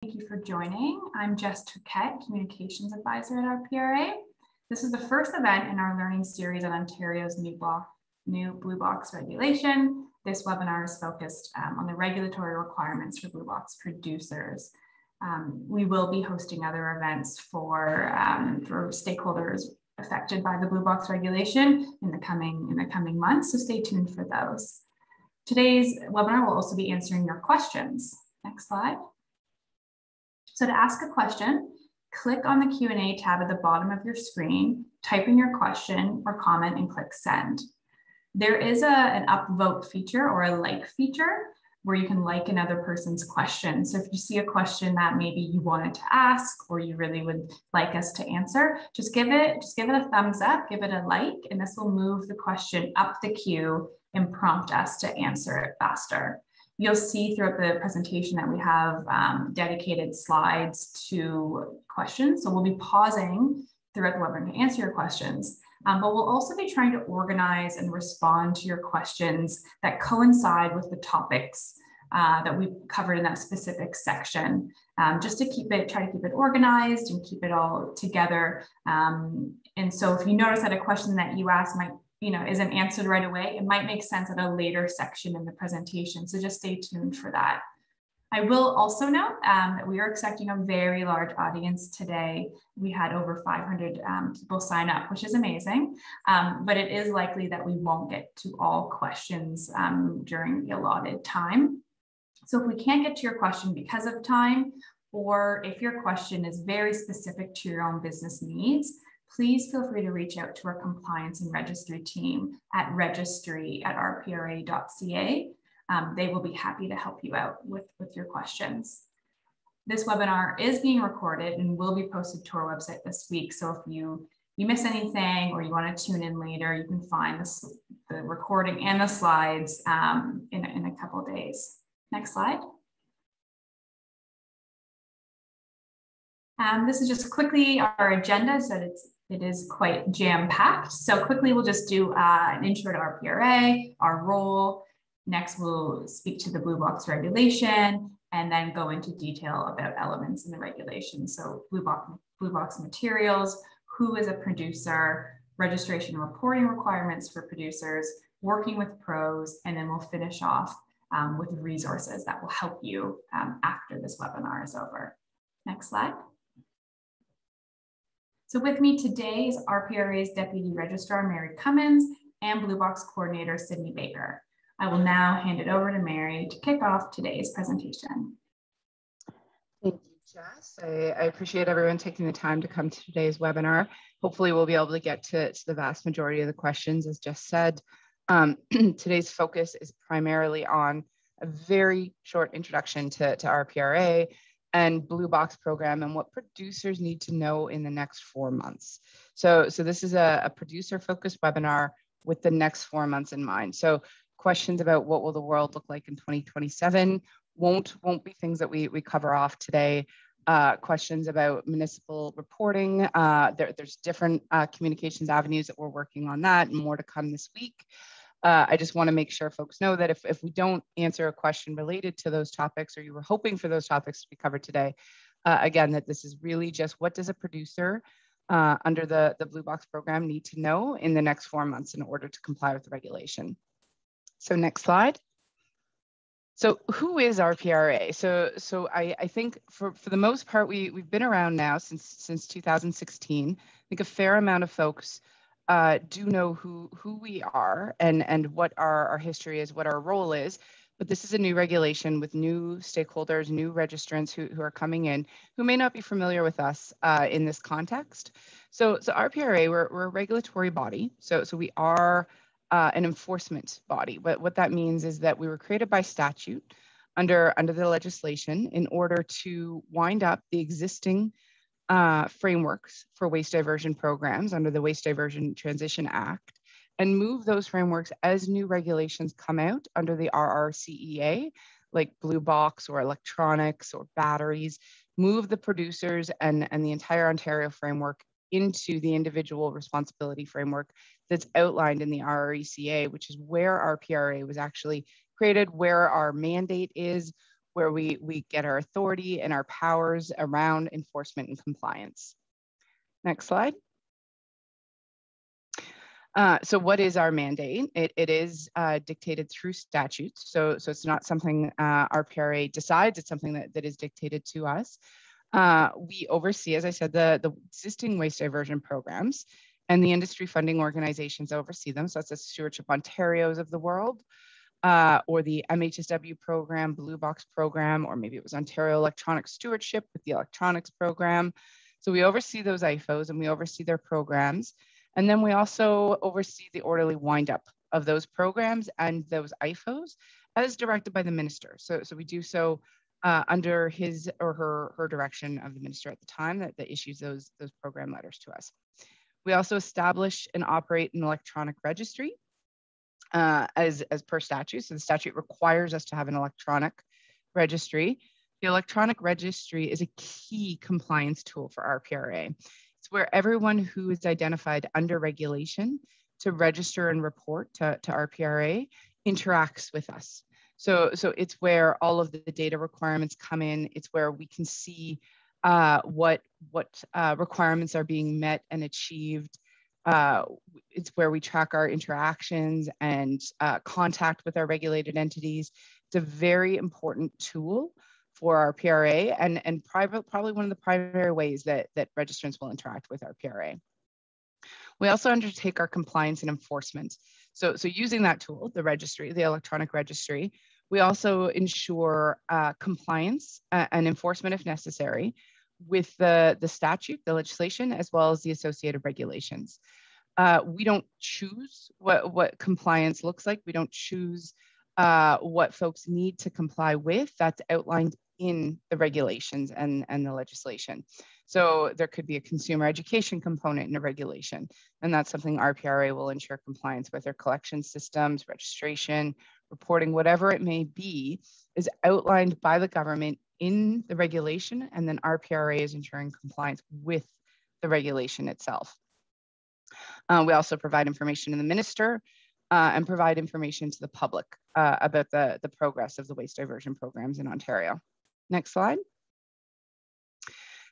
Thank you for joining. I'm Jess Turquette, Communications Advisor at RPRA. This is the first event in our learning series on Ontario's new Blue Box regulation. This webinar is focused on the regulatory requirements for Blue Box producers. We will be hosting other events for stakeholders affected by the Blue Box regulation in the coming months, so stay tuned for those. Today's webinar will also be answering your questions. Next slide. So to ask a question, click on the Q&A tab at the bottom of your screen, type in your question or comment and click send. There is an upvote feature or a like feature where you can like another person's question. So if you see a question that maybe you wanted to ask or you really would like us to answer, just give it a thumbs up, give it a like, and this will move the question up the queue and prompt us to answer it faster. You'll see throughout the presentation that we have dedicated slides to questions. So we'll be pausing throughout the webinar to answer your questions, but we'll also be trying to organize and respond to your questions that coincide with the topics that we covered in that specific section, just to try to keep it organized and keep it all together. And so if you notice that a question that you asked isn't answered right away, it might make sense at a later section in the presentation. So just stay tuned for that. I will also note that we are expecting a very large audience today. We had over 500 people sign up, which is amazing, but it is likely that we won't get to all questions during the allotted time. So if we can't get to your question because of time, or if your question is very specific to your own business needs, please feel free to reach out to our compliance and registry team at registry@rpra.ca. They will be happy to help you out with your questions. This webinar is being recorded and will be posted to our website this week. So if you miss anything or you want to tune in later, you can find the recording and the slides in a couple of days. Next slide. This is just quickly our agenda, so it is quite jam-packed. So quickly, we'll just do an intro to RPRA, our role. Next, we'll speak to the Blue Box regulation, and then go into detail about elements in the regulation. So Blue Box materials, who is a producer, registration and reporting requirements for producers, working with pros, and then we'll finish off with resources that will help you after this webinar is over. Next slide. So with me today is RPRA's Deputy Registrar, Mary Cummins, and Blue Box Coordinator, Sydney Baker. I will now hand it over to Mary to kick off today's presentation. Thank you, Jess. I appreciate everyone taking the time to come to today's webinar. Hopefully we'll be able to get to the vast majority of the questions, as Jess said. Today's focus is primarily on a very short introduction to RPRA and Blue Box program and what producers need to know in the next 4 months. So this is a producer-focused webinar with the next 4 months in mind. So questions about what will the world look like in 2027 won't be things that we cover off today. Questions about municipal reporting. There's different communications avenues that we're working on that, and more to come this week. I just want to make sure folks know that if we don't answer a question related to those topics, or you were hoping for those topics to be covered today, again, that this is really just what does a producer under the Blue Box program need to know in the next 4 months in order to comply with the regulation. So next slide. So who is RPRA? So I think for the most part, we've been around now since 2016. I think a fair amount of folks do know who we are and what our history is, what our role is. But this is a new regulation with new stakeholders, new registrants who are coming in, who may not be familiar with us in this context. So RPRA, we're a regulatory body. So we are an enforcement body. But what that means is that we were created by statute under the legislation in order to wind up the existing frameworks for waste diversion programs under the Waste Diversion Transition Act, and move those frameworks as new regulations come out under the RRCEA, like Blue Box or electronics or batteries, move the producers and the entire Ontario framework into the individual responsibility framework that's outlined in the RRCEA, which is where RPRA was actually created, where our mandate is, where we get our authority and our powers around enforcement and compliance. Next slide. So what is our mandate? It is dictated through statutes. So it's not something RPRA decides, it's something that is dictated to us. We oversee, as I said, the existing waste diversion programs, and the industry funding organizations oversee them. So that's the Stewardship Ontario's of the world, or the MHSW program, Blue Box program, or maybe it was Ontario Electronic Stewardship with the electronics program. So we oversee those IFOs and we oversee their programs. And then we also oversee the orderly windup of those programs and those IFOs as directed by the minister. So we do so under his or her direction of the minister at the time that issues those program letters to us. We also establish and operate an electronic registry as per statute. So the statute requires us to have an electronic registry. The electronic registry is a key compliance tool for RPRA. It's where everyone who is identified under regulation to register and report to RPRA interacts with us. So it's where all of the data requirements come in. It's where we can see what requirements are being met and achieved. It's where we track our interactions and contact with our regulated entities. It's a very important tool for our PRA and probably one of the primary ways that registrants will interact with our PRA. We also undertake our compliance and enforcement. So using that tool, the registry, the electronic registry, we also ensure compliance and enforcement if necessary with the statute, the legislation, as well as the associated regulations. We don't choose what compliance looks like. We don't choose what folks need to comply with. That's outlined in the regulations and the legislation. So there could be a consumer education component in a regulation, and that's something RPRA will ensure compliance with. Their collection systems, registration, reporting, whatever it may be, is outlined by the government in the regulation, and then RPRA is ensuring compliance with the regulation itself. We also provide information to the minister and provide information to the public about the progress of the waste diversion programs in Ontario. Next slide.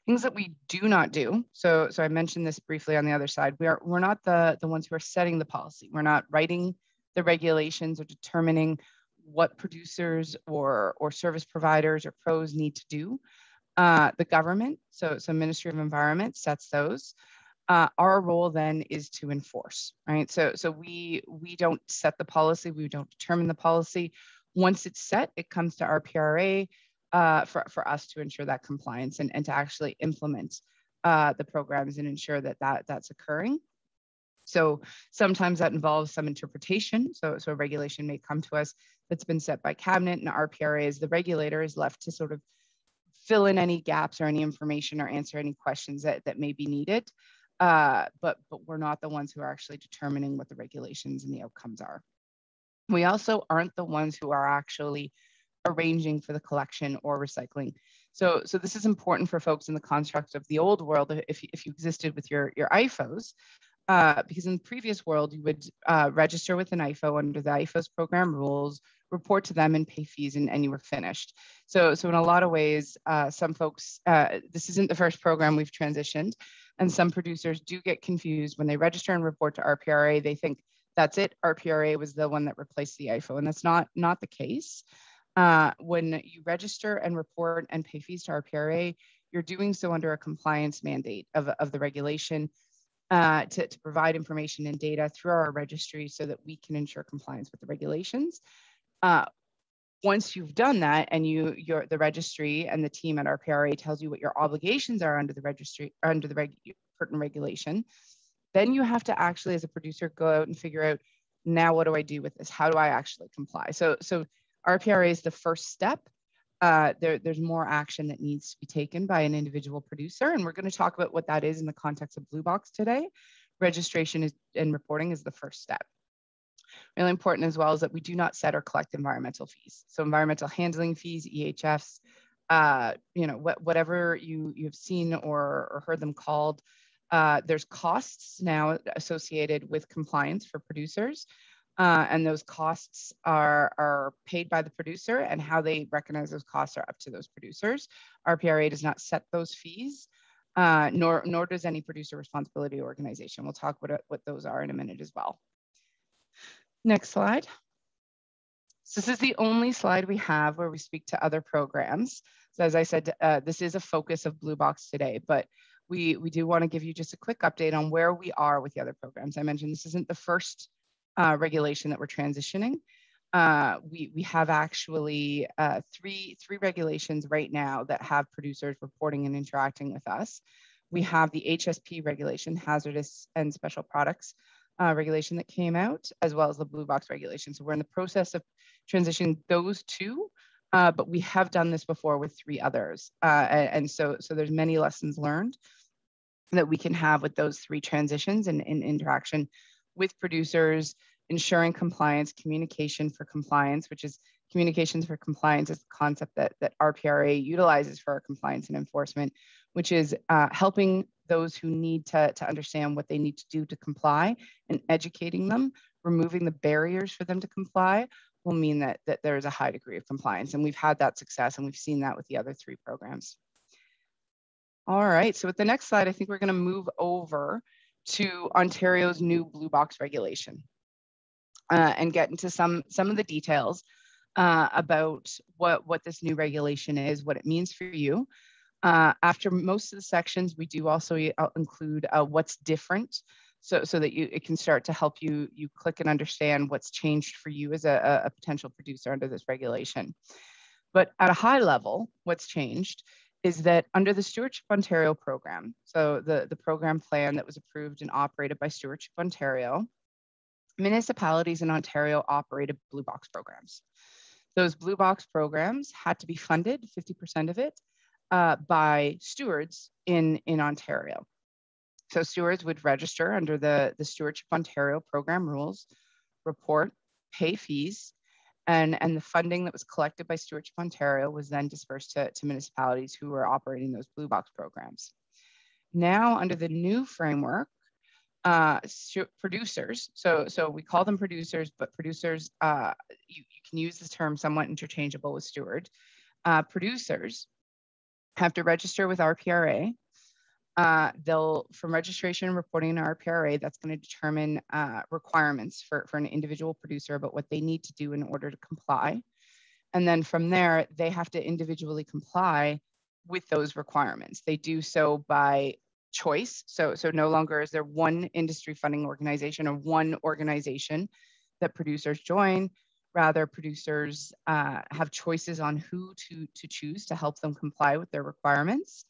Things that we do not do. So I mentioned this briefly on the other side. We're not the ones who are setting the policy. We're not writing the regulations or determining what producers or service providers or pros need to do. The government, so Ministry of Environment sets those. Our role then is to enforce, right? So we don't set the policy, we don't determine the policy. Once it's set, it comes to RPRA for us to ensure that compliance and to actually implement the programs and ensure that's occurring. So sometimes that involves some interpretation. So a regulation may come to us that's been set by cabinet, and RPRA as the regulator is left to sort of fill in any gaps or any information or answer any questions that may be needed. But we're not the ones who are actually determining what the regulations and the outcomes are. We also aren't the ones who are actually arranging for the collection or recycling. So this is important for folks in the construct of the old world if you existed with your IFOs, because in the previous world, you would register with an IFO under the IFO's program rules, report to them and pay fees, and you were finished. So in a lot of ways, some folks, this isn't the first program we've transitioned, and some producers do get confused when they register and report to RPRA. They think that's it, RPRA was the one that replaced the IFO, and that's not the case. When you register and report and pay fees to RPRA, you're doing so under a compliance mandate of the regulation to provide information and data through our registry so that we can ensure compliance with the regulations. Once you've done that and the registry and the team at RPRA tells you what your obligations are under the registry, under the pertinent regulation, then you have to actually, as a producer, go out and figure out, now what do I do with this? How do I actually comply? So RPRA is the first step. There's more action that needs to be taken by an individual producer, and we're going to talk about what that is in the context of Blue Box today. Registration and reporting is the first step. Really important as well is that we do not set or collect environmental fees. So environmental handling fees, EHFs, whatever you've seen or heard them called. There's costs now associated with compliance for producers. and those costs are paid by the producer, and how they recognize those costs are up to those producers. RPRA does not set those fees, nor does any producer responsibility organization. We'll talk about what those are in a minute as well. Next slide. So this is the only slide we have where we speak to other programs. So as I said, this is a focus of Blue Box today, but we do want to give you just a quick update on where we are with the other programs. I mentioned this isn't the first regulation that we're transitioning. We have actually three regulations right now that have producers reporting and interacting with us. We have the HSP regulation, hazardous and special products regulation that came out, as well as the Blue Box regulation. So we're in the process of transitioning those two, but we have done this before with three others. And so there's many lessons learned that we can have with those three transitions and in interaction with producers, ensuring compliance, communication for compliance, which is communications for compliance is the concept that RPRA utilizes for our compliance and enforcement, which is helping those who need to understand what they need to do to comply and educating them. Removing the barriers for them to comply will mean that there is a high degree of compliance. And we've had that success, and we've seen that with the other three programs. All right, so with the next slide, I think we're going to move over to Ontario's new Blue Box regulation and get into some of the details about what this new regulation is, what it means for you. After most of the sections, we do also include what's different, so that it can start to help you click and understand what's changed for you as a potential producer under this regulation. But at a high level, what's changed is that under the Stewardship Ontario program, so the program plan that was approved and operated by Stewardship Ontario, municipalities in Ontario operated Blue Box programs. Those Blue Box programs had to be funded, 50% of it, by stewards in Ontario. So stewards would register under the Stewardship Ontario program rules, report, pay fees, and the funding that was collected by Stewardship Ontario was then dispersed to municipalities who were operating those Blue Box programs. Now, under the new framework, producers, so we call them producers, but producers, you can use the term somewhat interchangeable with steward. Producers have to register with RPRA. From registration and reporting to RPRA, that's going to determine requirements for an individual producer about what they need to do in order to comply. And then from there, they have to individually comply with those requirements. They do so by choice. So no longer is there one industry funding organization or one organization that producers join. Rather, producers have choices on who to choose to help them comply with their requirements.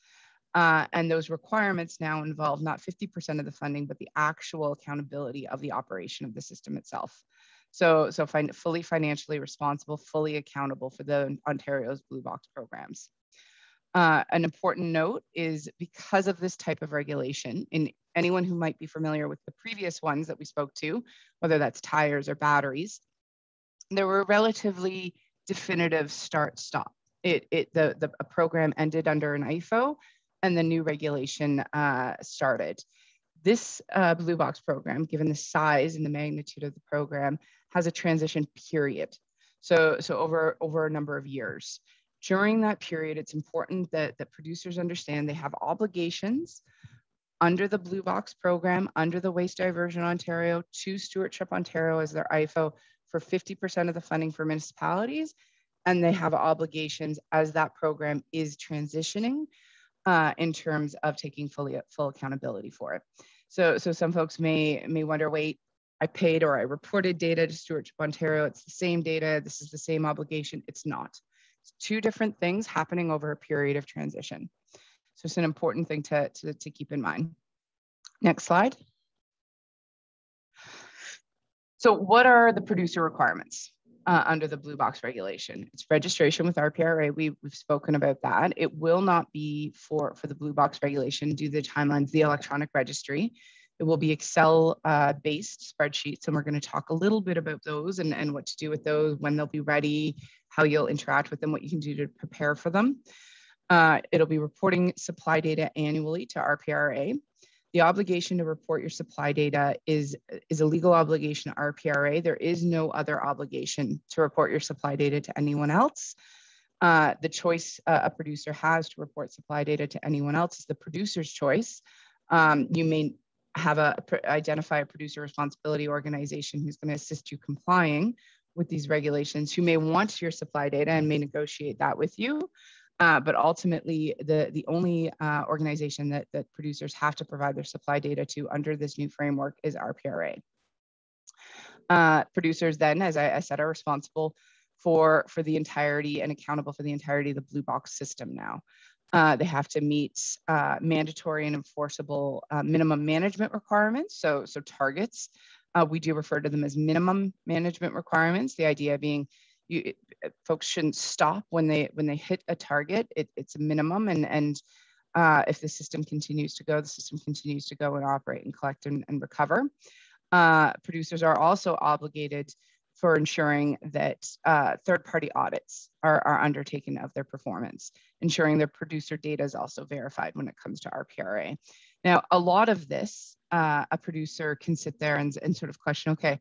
And those requirements now involve not 50% of the funding, but the actual accountability of the operation of the system itself. So fully financially responsible, fully accountable for the Ontario's Blue Box programs. An important note is because of this type of regulation, and anyone who might be familiar with the previous ones that we spoke to, whether that's tires or batteries, there were relatively definitive start-stop. The program ended under an IFO, and the new regulation started. This Blue Box program, given the size and the magnitude of the program, has a transition period. So over a number of years. During that period, it's important that producers understand they have obligations under the Blue Box program, under the Waste Diversion Ontario, to Stewardship Ontario as their IFO for 50% of the funding for municipalities. And they have obligations as that program is transitioning in terms of taking full accountability for it. So some folks may wonder, wait, I paid or I reported data to Stewardship Ontario. It's the same data. This is the same obligation. It's not. It's two different things happening over a period of transition. So it's an important thing to keep in mind. Next slide. So what are the producer requirements under the Blue Box regulation? It's registration with RPRA. We've spoken about that. It will not be for the Blue Box regulation due to the timelines, the electronic registry. It will be Excel-based spreadsheets, and we're going to talk a little bit about those and what to do with those, when they'll be ready, how you'll interact with them, what you can do to prepare for them. It'll be reporting supply data annually to RPRA. The obligation to report your supply data is a legal obligation to RPRA. There is no other obligation to report your supply data to anyone else. The choice a producer has to report supply data to anyone else is the producer's choice. You may identify a producer responsibility organization who's going to assist you complying with these regulations, who may want your supply data and may negotiate that with you. But ultimately, the only organization that producers have to provide their supply data to under this new framework is RPRA. Producers then, as I said, are responsible for the entirety and accountable for the entirety of the Blue Box system now. They have to meet mandatory and enforceable minimum management requirements, so targets. We do refer to them as minimum management requirements, the idea being folks shouldn't stop when they hit a target. It's a minimum, and if the system continues to go, the system continues to go and operate and collect and recover. Producers are also obligated for ensuring that third-party audits are undertaken of their performance, ensuring their producer data is also verified when it comes to RPRA. Now, a lot of this, a producer can sit there and sort of question, okay,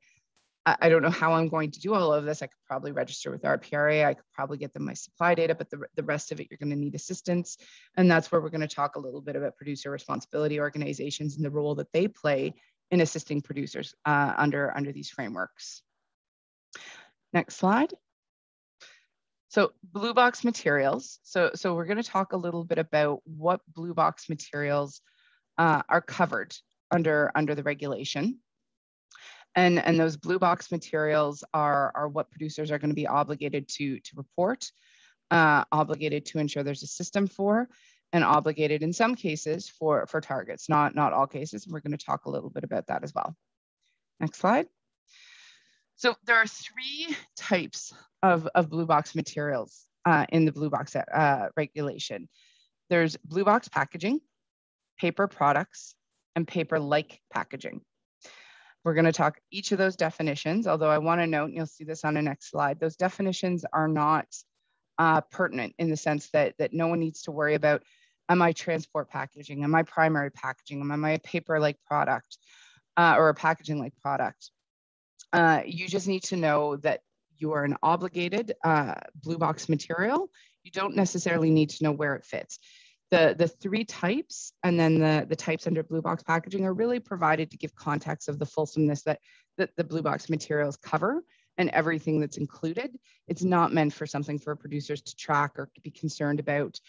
I don't know how I'm going to do all of this. I could probably register with RPRA. I could probably get them my supply data, but the rest of it, you're going to need assistance. And that's where we're going to talk a little bit about producer responsibility organizations and the role that they play in assisting producers under these frameworks. Next slide. So Blue Box materials. So we're going to talk a little bit about what Blue Box materials are covered under the regulation. And those Blue Box materials are what producers are going to be obligated to report, obligated to ensure there's a system for, and obligated in some cases for targets, not all cases. We're going to talk a little bit about that as well. Next slide. So there are three types of Blue Box materials in the Blue Box regulation. There's Blue Box packaging, paper products, and paper-like packaging. We're going to talk each of those definitions, although I want to note, and you'll see this on the next slide, those definitions are not pertinent in the sense that no one needs to worry about, am I transport packaging? Am I primary packaging? Am I a paper-like product or a packaging-like product? You just need to know that you are an obligated Blue Box material. You don't necessarily need to know where it fits. The three types and then the types under Blue Box packaging are really provided to give context of the fulsomeness that the Blue Box materials cover and everything that's included. It's not meant for something for producers to track or to be concerned about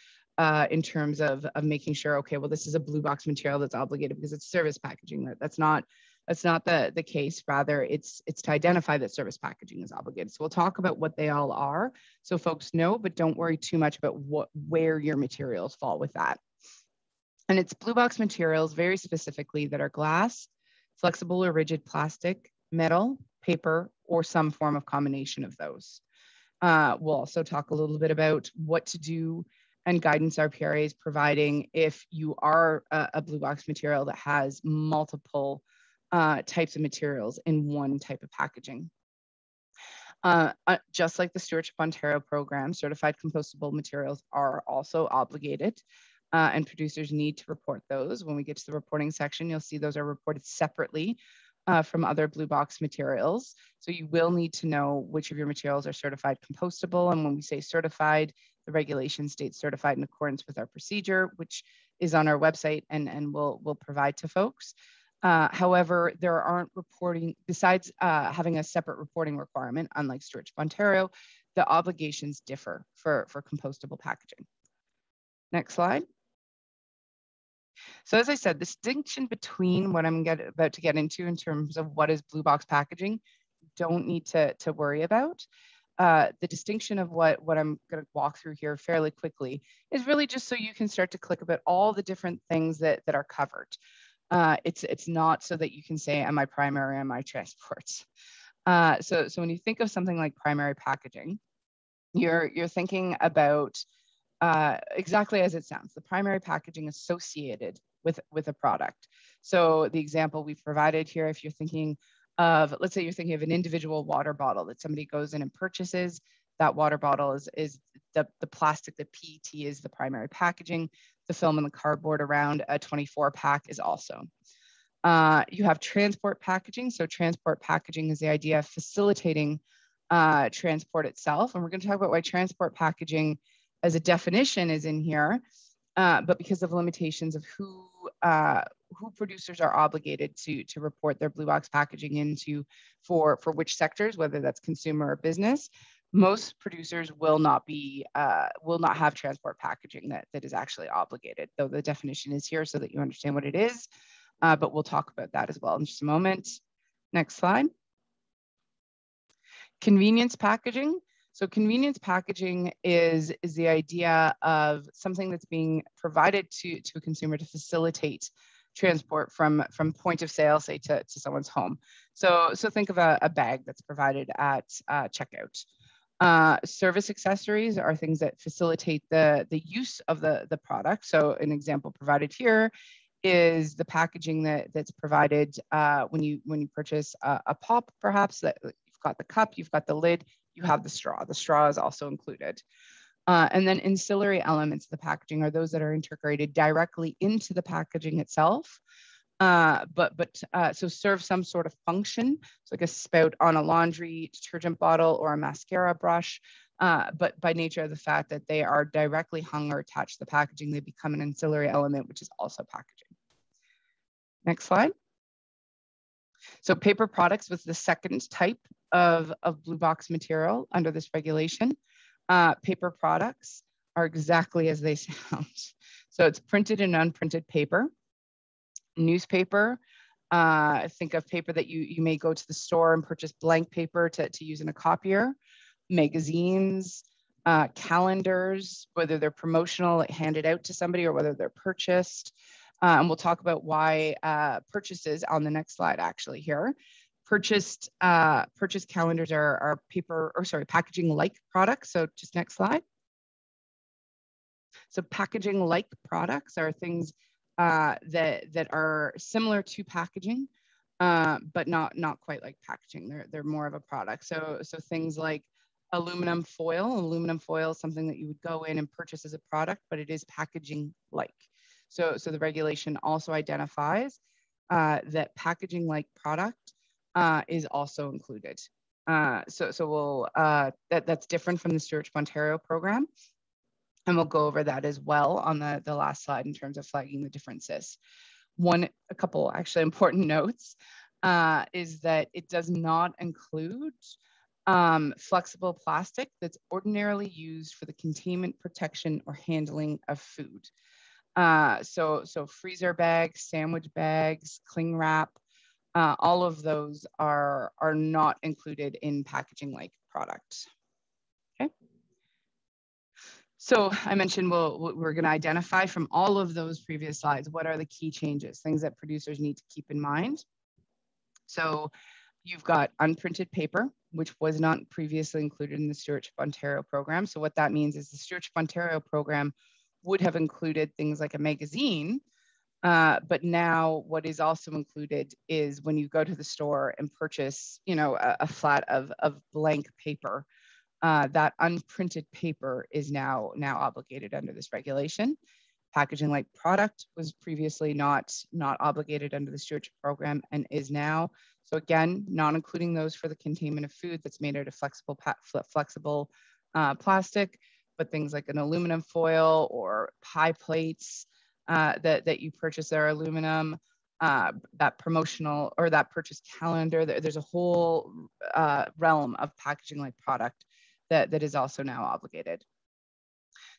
in terms of making sure, okay, well, this is a Blue Box material that's obligated because it's service packaging. That's not the case. Rather, it's to identify that service packaging is obligated. So we'll talk about what they all are so folks know, but don't worry too much about where your materials fall with that. And it's Blue Box materials very specifically that are glass, flexible or rigid plastic, metal, paper, or some form of combination of those. We'll also talk a little bit about what to do and guidance RPRA is providing if you are a Blue Box material that has multiple types of materials in one type of packaging. Just like the Stewardship Ontario program, certified compostable materials are also obligated and producers need to report those. When we get to the reporting section, you'll see those are reported separately from other Blue Box materials. So you will need to know which of your materials are certified compostable. And when we say certified, the regulation states certified in accordance with our procedure, which is on our website and we'll provide to folks. However, there aren't reporting, besides having a separate reporting requirement, unlike Stewardship Ontario, the obligations differ for compostable packaging. Next slide. So as I said, the distinction between what I'm about to get into in terms of what is Blue Box packaging, you don't need to worry about. The distinction of what I'm going to walk through here fairly quickly is really just so you can start to click about all the different things that are covered. It's not so that you can say, am I primary, am I transports? So when you think of something like primary packaging, you're thinking about exactly as it sounds, the primary packaging associated with a product. So the example we've provided here, if you're thinking of, let's say you're thinking of an individual water bottle that somebody goes in and purchases, that water bottle is the plastic, the PET is the primary packaging. the film and the cardboard around a 24 pack is also. You have transport packaging. So transport packaging is the idea of facilitating transport itself. And we're going to talk about why transport packaging as a definition is in here, but because of limitations of who producers are obligated to report their blue box packaging into for which sectors, whether that's consumer or business. Most producers will not have transport packaging that is actually obligated, though the definition is here so that you understand what it is. But we'll talk about that as well in just a moment. Next slide. Convenience packaging. So convenience packaging is the idea of something that's being provided to a consumer to facilitate transport from point of sale, say to someone's home. So think of a bag that's provided at checkout. Service accessories are things that facilitate the use of the product. So an example provided here is the packaging that's provided when you purchase a pop, perhaps, that you've got the cup, you've got the lid, you have the straw. The straw is also included. And then ancillary elements of the packaging are those that are integrated directly into the packaging itself. So serve some sort of function, so like a spout on a laundry detergent bottle or a mascara brush, but by nature of the fact that they are directly hung or attached to the packaging, they become an ancillary element, which is also packaging. Next slide. So paper products was the second type of blue box material under this regulation. Paper products are exactly as they sound. So it's printed and unprinted paper. Newspaper, think of paper that you may go to the store and purchase blank paper to use in a copier. Magazines, calendars, whether they're promotional, like handed out to somebody, or whether they're purchased. And we'll talk about why purchases on the next slide actually here. Purchase calendars are packaging like products. So just next slide. So packaging like products are things that are similar to packaging, but not quite like packaging. They're more of a product. So things like aluminum foil. Aluminum foil is something that you would go in and purchase as a product, but it is packaging like. So the regulation also identifies that packaging like product is also included. That's different from the Stewardship Ontario program. And we'll go over that as well on the last slide in terms of flagging the differences. A couple actually important notes is that it does not include flexible plastic that's ordinarily used for the containment, protection, or handling of food. So freezer bags, sandwich bags, cling wrap, all of those are not included in packaging like products. Okay. So I mentioned we're going to identify from all of those previous slides, what are the key changes, things that producers need to keep in mind. So you've got unprinted paper, which was not previously included in the Stewardship Ontario program. So what that means is the Stewardship Ontario program would have included things like a magazine, but now what is also included is when you go to the store and purchase, a flat of blank paper, that unprinted paper is now obligated under this regulation. Packaging like product was previously not obligated under the stewardship program and is now. So again, not including those for the containment of food that's made out of flexible plastic, but things like an aluminum foil or pie plates that you purchase that are aluminum, that promotional or that purchase calendar. There's a whole realm of packaging like product that is also now obligated.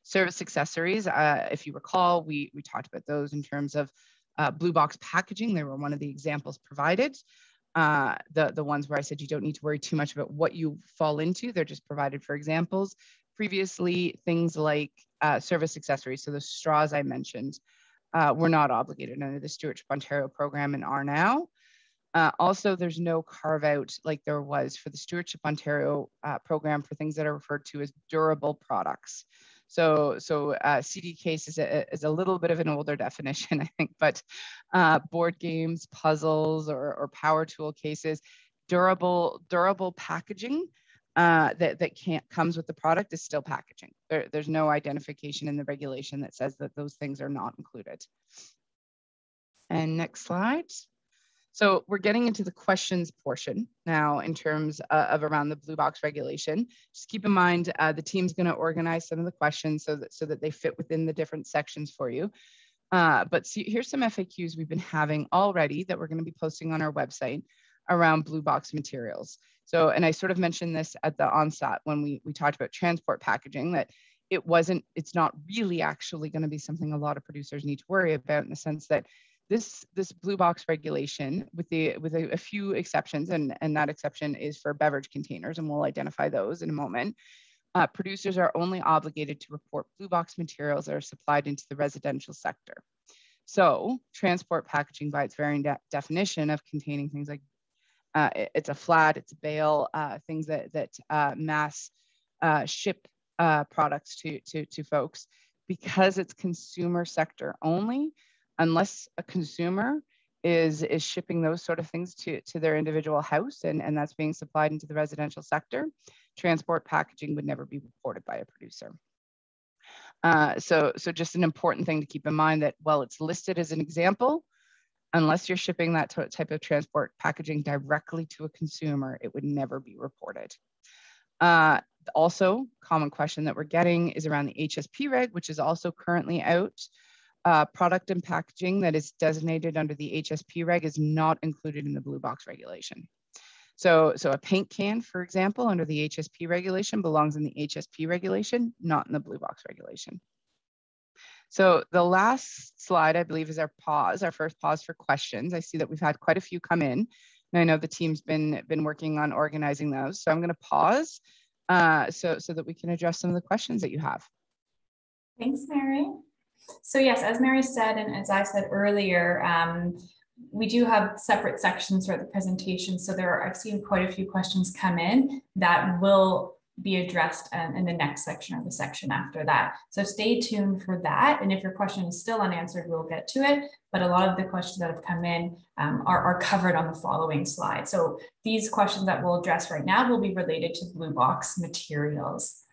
Service accessories, if you recall, we talked about those in terms of blue box packaging. They were one of the examples provided. The ones where I said you don't need to worry too much about what you fall into. They're just provided for examples. Previously, things like service accessories, so the straws I mentioned, were not obligated under the Stewardship Ontario program and are now. Also, there's no carve out like there was for the Stewardship Ontario program for things that are referred to as durable products. So CD case is a little bit of an older definition, I think, but board games, puzzles, or power tool cases, durable packaging that comes with the product is still packaging. There's no identification in the regulation that says that those things are not included. And next slide. So we're getting into the questions portion now in terms of around the blue box regulation. Just keep in mind, the team's going to organize some of the questions so that they fit within the different sections for you. But see, here's some FAQs we've been having already that we're going to be posting on our website around blue box materials. So, and I sort of mentioned this at the onset when we talked about transport packaging, that it's not really actually going to be something a lot of producers need to worry about, in the sense that this blue box regulation, with a few exceptions, and that exception is for beverage containers, and we'll identify those in a moment. Producers are only obligated to report blue box materials that are supplied into the residential sector. So transport packaging, by its very definition of containing things like it's a flat, it's a bale, things that mass ship products to folks, because it's consumer sector only. Unless a consumer is shipping those sort of things to their individual house, and that's being supplied into the residential sector, transport packaging would never be reported by a producer. So just an important thing to keep in mind, that while it's listed as an example, unless you're shipping that type of transport packaging directly to a consumer, it would never be reported. Also, common question that we're getting is around the HSP reg, which is also currently out. Product and packaging that is designated under the HSP reg is not included in the blue box regulation. So a paint can, for example, under the HSP regulation belongs in the HSP regulation, not in the blue box regulation. So the last slide, I believe, is our first pause for questions. I see that we've had quite a few come in, and I know the team's been working on organizing those. So I'm going to pause so that we can address some of the questions that you have. Thanks, Mary. So yes, as Mary said, and as I said earlier, we do have separate sections throughout the presentation. So I've seen quite a few questions come in that will be addressed in the next section, or the section after that. So stay tuned for that. And if your question is still unanswered, we'll get to it. But a lot of the questions that have come in are covered on the following slide. So these questions that we'll address right now will be related to blue box materials.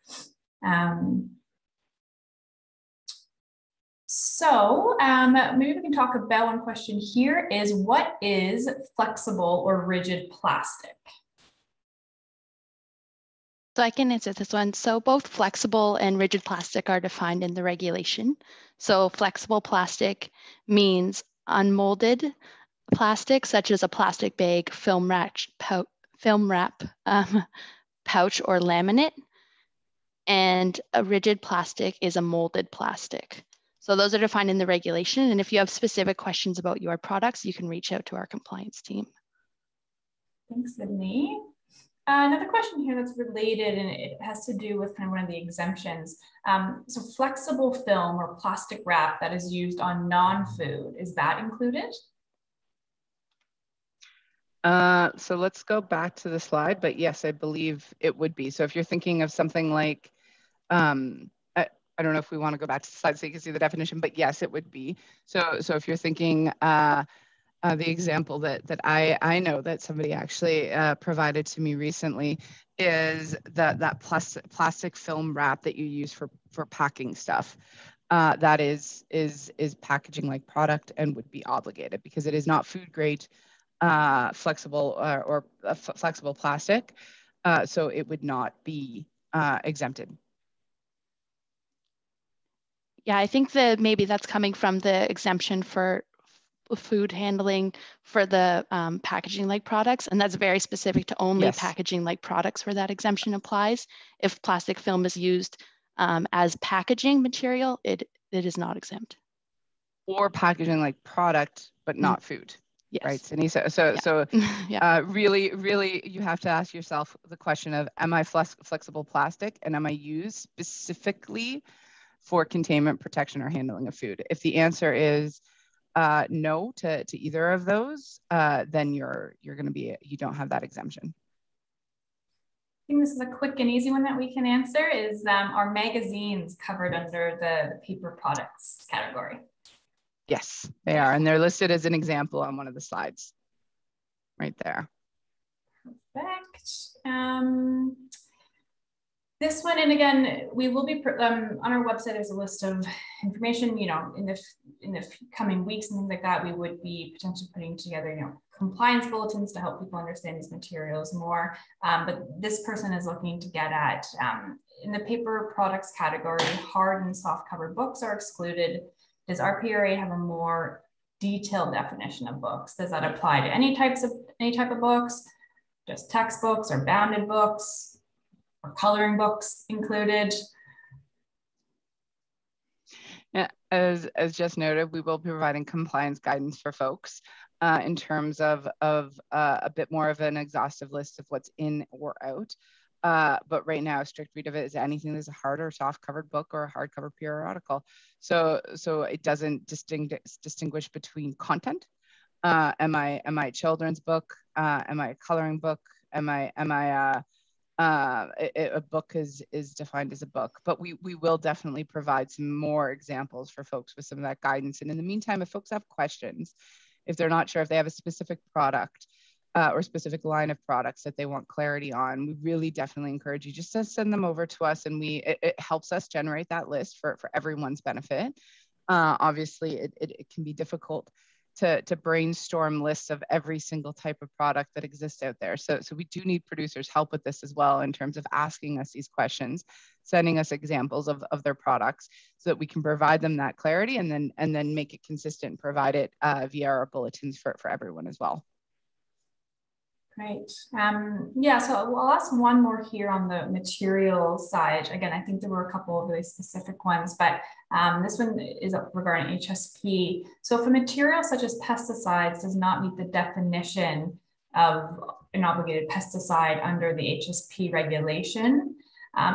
So maybe we can talk about one question here is, what is flexible or rigid plastic? So I can answer this one. So both flexible and rigid plastic are defined in the regulation. So flexible plastic means unmolded plastic, such as a plastic bag, film wrap, pouch, or laminate. And a rigid plastic is a molded plastic. So those are defined in the regulation. And if you have specific questions about your products, you can reach out to our compliance team. Thanks, Sydney. Another question here that's related, and it has to do with kind of one of the exemptions. So flexible film or plastic wrap that is used on non-food, is that included? So let's go back to the slide, but yes, I believe it would be. So if you're thinking of something like, I don't know if we want to go back to the slide so you can see the definition, but yes, it would be. So if you're thinking the example that I know that somebody actually provided to me recently is that plastic film wrap that you use for packing stuff. That is packaging like product and would be obligated, because it is not food grade flexible or flexible plastic. So it would not be exempted. Yeah, I think that maybe that's coming from the exemption for food handling for the packaging like products. And that's very specific to only packaging like products where that exemption applies. If plastic film is used as packaging material, it is not exempt. Or packaging like product, but not food. Yes. Right, Sydney? So yeah. Really, you have to ask yourself the question of, am I flexible plastic, and am I used specifically for containment, protection, or handling of food? If the answer is no to either of those, then you're going to be, you don't have that exemption. I think this is a quick and easy one that we can answer is, are magazines covered under the paper products category? Yes, they are. And they're listed as an example on one of the slides right there. Perfect. This one, and again, we will be on our website. There's a list of information. You know, in the coming weeks and things like that, we would be potentially putting together, you know, compliance bulletins to help people understand these materials more. But this person is looking to get at in the paper products category, hard and soft covered books are excluded. Does RPRA have a more detailed definition of books? Does that apply to any type of books, just textbooks or bounded books? Coloring books included? Yeah, as just noted, we will be providing compliance guidance for folks in terms of a bit more of an exhaustive list of what's in or out. But right now, a strict read of it is anything that's a hard or soft covered book or a hardcover periodical. So it doesn't distinguish between content. Am I a children's book? Am I a coloring book? A book is defined as a book, but we will definitely provide some more examples for folks with some of that guidance. And in the meantime, if folks have questions, if they're not sure if they have a specific product or specific line of products that they want clarity on, we really definitely encourage you just to send them over to us, and it helps us generate that list for everyone's benefit. Obviously, it can be difficult to brainstorm lists of every single type of product that exists out there. So we do need producers' help with this as well in terms of asking us these questions, sending us examples of their products so that we can provide them that clarity and then make it consistent and provide it via our bulletins for everyone as well. Great. Yeah, so I'll ask one more here on the material side. Again, I think there were a couple of really specific ones, but this one is regarding HSP. So if a material such as pesticides does not meet the definition of an obligated pesticide under the HSP regulation,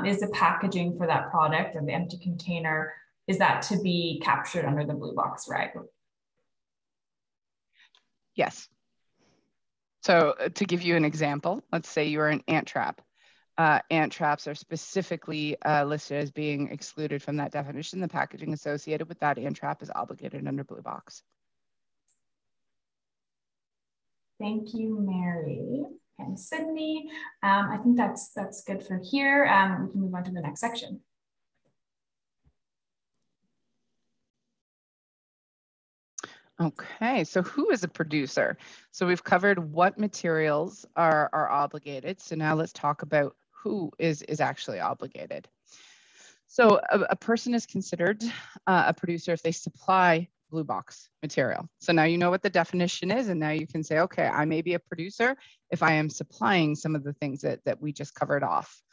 is the packaging for that product or the empty container, is that to be captured under the blue box reg? Yes. So to give you an example, let's say you're an ant trap. Ant traps are specifically listed as being excluded from that definition. The packaging associated with that ant trap is obligated under blue box. Thank you, Mary and Sydney. I think that's good for here. We can move on to the next section. Okay, so who is a producer? So we've covered what materials are obligated. So now let's talk about who is actually obligated. So a person is considered a producer if they supply blue box material. So now you know what the definition is, and now you can say, okay, I may be a producer if I am supplying some of the things that we just covered off.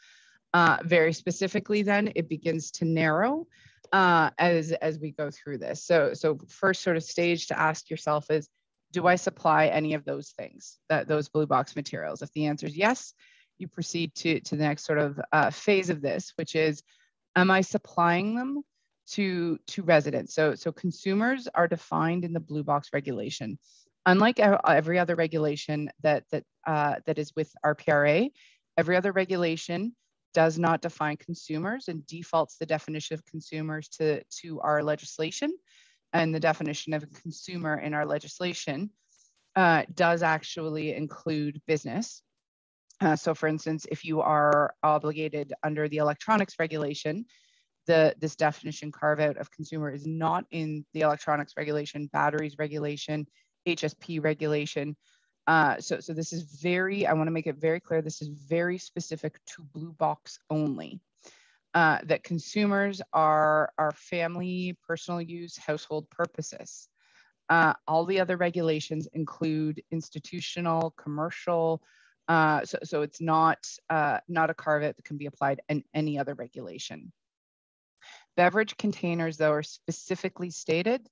Very specifically then, it begins to narrow as we go through this. So first sort of stage to ask yourself is, do I supply any of those things, those blue box materials? If the answer is yes, you proceed to the next sort of phase of this, which is, am I supplying them to residents? So consumers are defined in the blue box regulation. Unlike every other regulation that is with RPRA, every other regulation does not define consumers and defaults the definition of consumers to our legislation. And the definition of a consumer in our legislation does actually include business. So for instance, if you are obligated under the electronics regulation, this definition carve out of consumer is not in the electronics regulation, batteries regulation, HSP regulation. So this is I want to make it very clear, this is very specific to blue box only. That consumers are family, personal use, household purposes. All the other regulations include institutional, commercial. So it's not a carve out that can be applied in any other regulation. Beverage containers, though, are specifically stated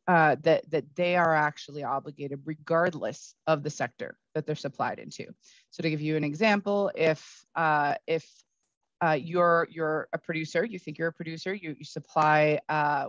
that they are actually obligated regardless of the sector that they're supplied into. So to give you an example, if you're a producer, you think you're a producer, you supply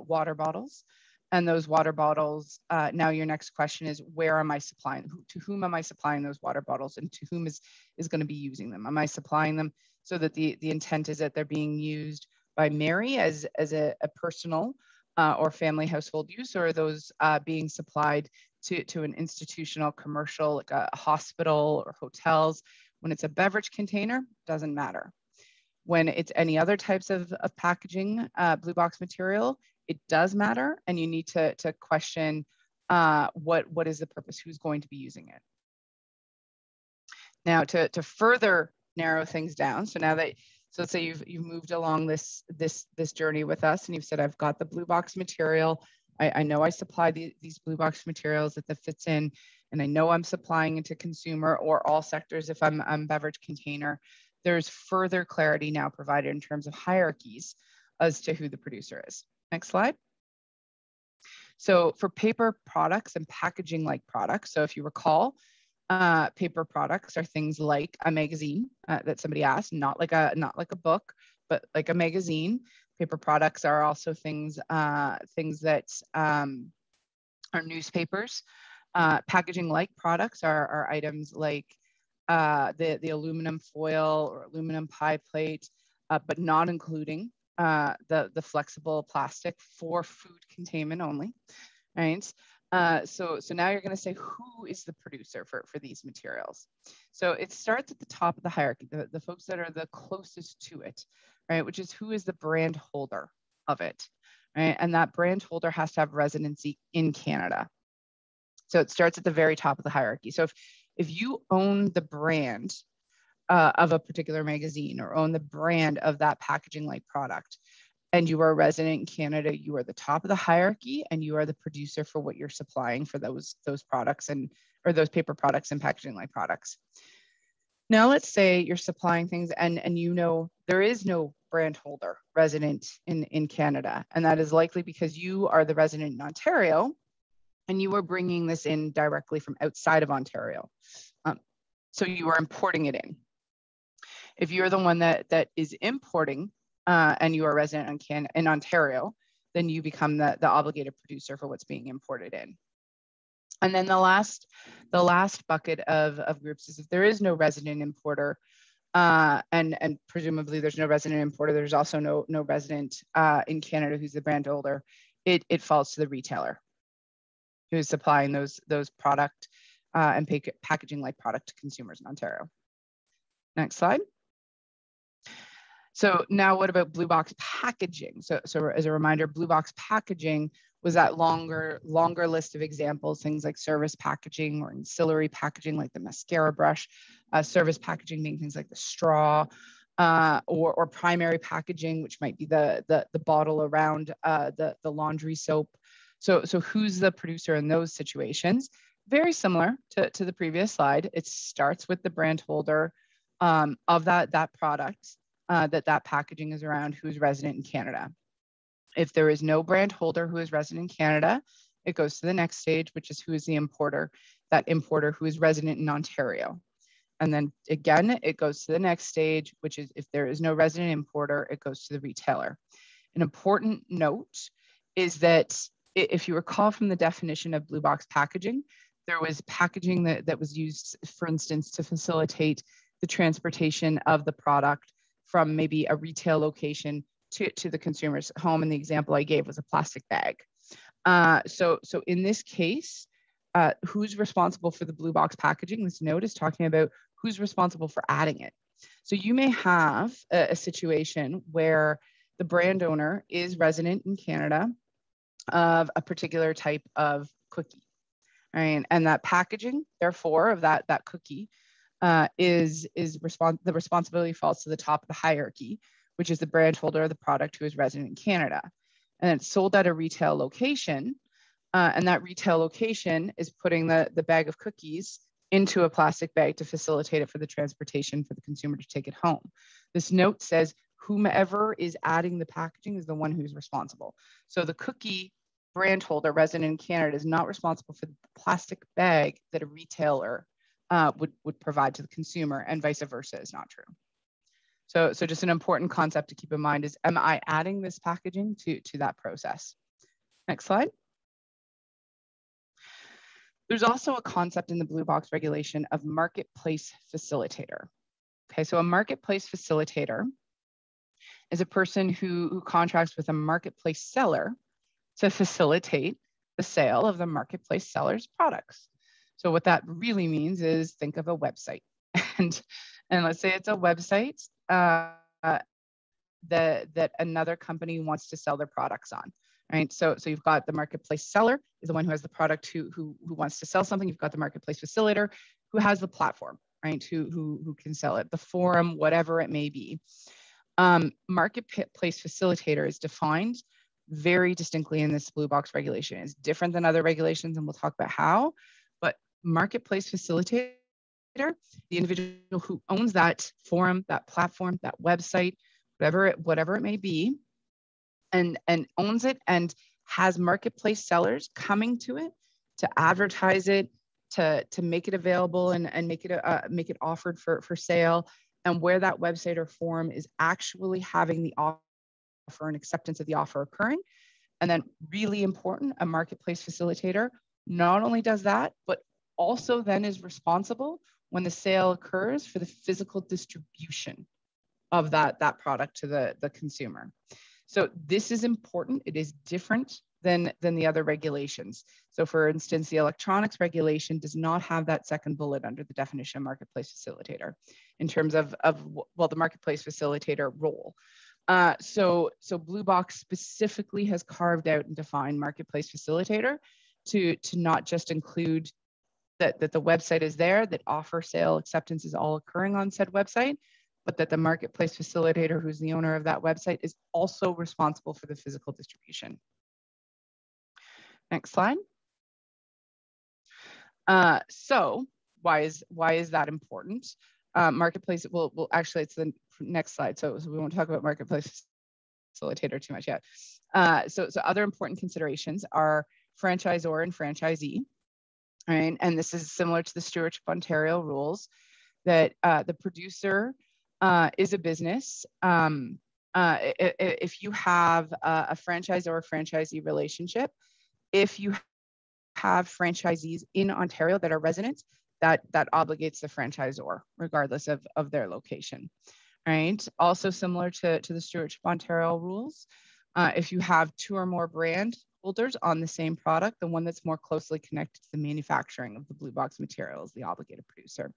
water bottles, and those water bottles, now your next question is, where am I supplying? To whom am I supplying those water bottles, and to whom is going to be using them? Am I supplying them so that the intent is that they're being used by Mary as a personal or family household use, or are those being supplied to an institutional, commercial, like a hospital or hotels? When it's a beverage container, doesn't matter. When it's any other types of packaging, blue box material, it does matter, and you need to question what is the purpose, who's going to be using it. Now, to further narrow things down, so let's say you've moved along this journey with us, and you've said, I've got the blue box material. I know I supply these blue box materials that fits in, and I know I'm supplying into consumer or all sectors if I'm beverage container. There's further clarity now provided in terms of hierarchies as to who the producer is. Next slide. So for paper products and packaging like products, so if you recall, paper products are things like a magazine that somebody asked, not like a book, but like a magazine. Paper products are also things that are newspapers. Packaging like products are items like the aluminum foil or aluminum pie plate, but not including the flexible plastic for food containment only, right? So now you're going to say, who is the producer for these materials? So it starts at the top of the hierarchy, the folks that are the closest to it, right? Which is who is the brand holder of it, right? And that brand holder has to have residency in Canada. So it starts at the very top of the hierarchy. So if you own the brand of a particular magazine or own the brand of that packaging like product, and you are a resident in Canada, you are the top of the hierarchy, and you are the producer for what you're supplying for those products or those paper products and packaging like products. Now let's say you're supplying things and you know there is no brand holder resident in Canada, and that is likely because you are the resident in Ontario and you are bringing this in directly from outside of Ontario. So you are importing it in. If you're the one that is importing and you are resident in Ontario, then you become the obligated producer for what's being imported in. And then the last bucket of groups is if there is no resident importer, and presumably there's no resident importer, there's also no resident in Canada who's the brand holder, it falls to the retailer who's supplying those product and packaging like product to consumers in Ontario. Next slide. So now what about blue box packaging? So as a reminder, blue box packaging was that longer list of examples, things like service packaging or ancillary packaging like the mascara brush, service packaging being things like the straw, or primary packaging, which might be the bottle around the laundry soap. So who's the producer in those situations? Very similar to the previous slide. It starts with the brand holder of that product that packaging is around, who's resident in Canada. If there is no brand holder who is resident in Canada, it goes to the next stage, which is who is the importer, that importer who is resident in Ontario. And then again, it goes to the next stage, which is if there is no resident importer, it goes to the retailer. An important note is that if you recall from the definition of blue box packaging, there was packaging that was used, for instance, to facilitate the transportation of the product from maybe a retail location to the consumer's home. And the example I gave was a plastic bag. So in this case, who's responsible for the blue box packaging? This note is talking about who's responsible for adding it. So you may have a situation where the brand owner is resident in Canada of a particular type of cookie, right? And that packaging, therefore, of that cookie the responsibility falls to the top of the hierarchy, which is the brand holder of the product who is resident in Canada. And it's sold at a retail location, and that retail location is putting the bag of cookies into a plastic bag to facilitate it for the transportation for the consumer to take it home. This note says whomever is adding the packaging is the one who's responsible. So the cookie brand holder resident in Canada is not responsible for the plastic bag that a retailer would provide to the consumer, and vice versa is not true. So just an important concept to keep in mind is, am I adding this packaging to that process? Next slide. There's also a concept in the blue box regulation of marketplace facilitator. Okay, so a marketplace facilitator is a person who contracts with a marketplace seller to facilitate the sale of the marketplace seller's products. So what that really means is, think of a website, and let's say it's a website that another company wants to sell their products on, right? So you've got the marketplace seller is the one who has the product who wants to sell something. You've got the marketplace facilitator who has the platform, right? Who can sell it, the forum, whatever it may be. Marketplace facilitator is defined very distinctly in this blue box regulation. It's different than other regulations, and we'll talk about how, but marketplace facilitator, the individual who owns that forum, that platform, that website, whatever it may be, and owns it and has marketplace sellers coming to it to advertise it, to make it available and make it offered for sale, and where that website or forum is actually having the offer and acceptance of the offer occurring. And then really important, a marketplace facilitator not only does that, but also then is responsible when the sale occurs for the physical distribution of that product to the consumer. So this is important. It is different than the other regulations. So for instance, the electronics regulation does not have that second bullet under the definition of marketplace facilitator in terms of the marketplace facilitator role. So Blue Box specifically has carved out and defined marketplace facilitator to not just include that the website is there, that offer, sale, acceptance is all occurring on said website, but that the marketplace facilitator, who's the owner of that website, is also responsible for the physical distribution. Next slide. So why is that important? Marketplace, well, actually, it's the next slide. So we won't talk about marketplace facilitator too much yet. So other important considerations are franchisor and franchisee, right? And this is similar to the Stewardship Ontario rules that the producer is a business. If you have a franchisor or franchisee relationship, if you have franchisees in Ontario that are residents, that obligates the franchisor regardless of their location, right? Also similar to the Stewardship Ontario rules, if you have 2 or more brand holders on the same product, the one that's more closely connected to the manufacturing of the blue box material is the obligated producer.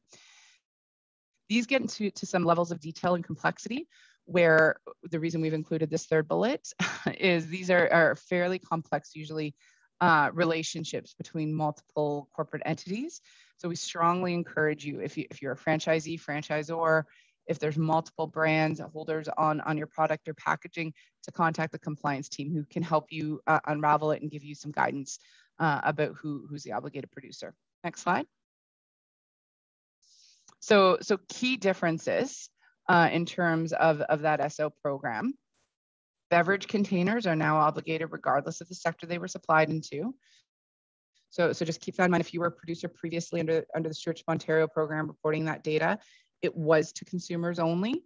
These get into some levels of detail and complexity, where the reason we've included this third bullet is these are fairly complex, usually relationships between multiple corporate entities. So we strongly encourage you, if you're a franchisee, franchisor, if there's multiple brands, holders on your product or packaging, to contact the compliance team who can help you unravel it and give you some guidance about who's the obligated producer. Next slide. So key differences in terms of that SO program. Beverage containers are now obligated regardless of the sector they were supplied into. So just keep that in mind. If you were a producer previously under the Stewardship Ontario program reporting that data, it was to consumers only,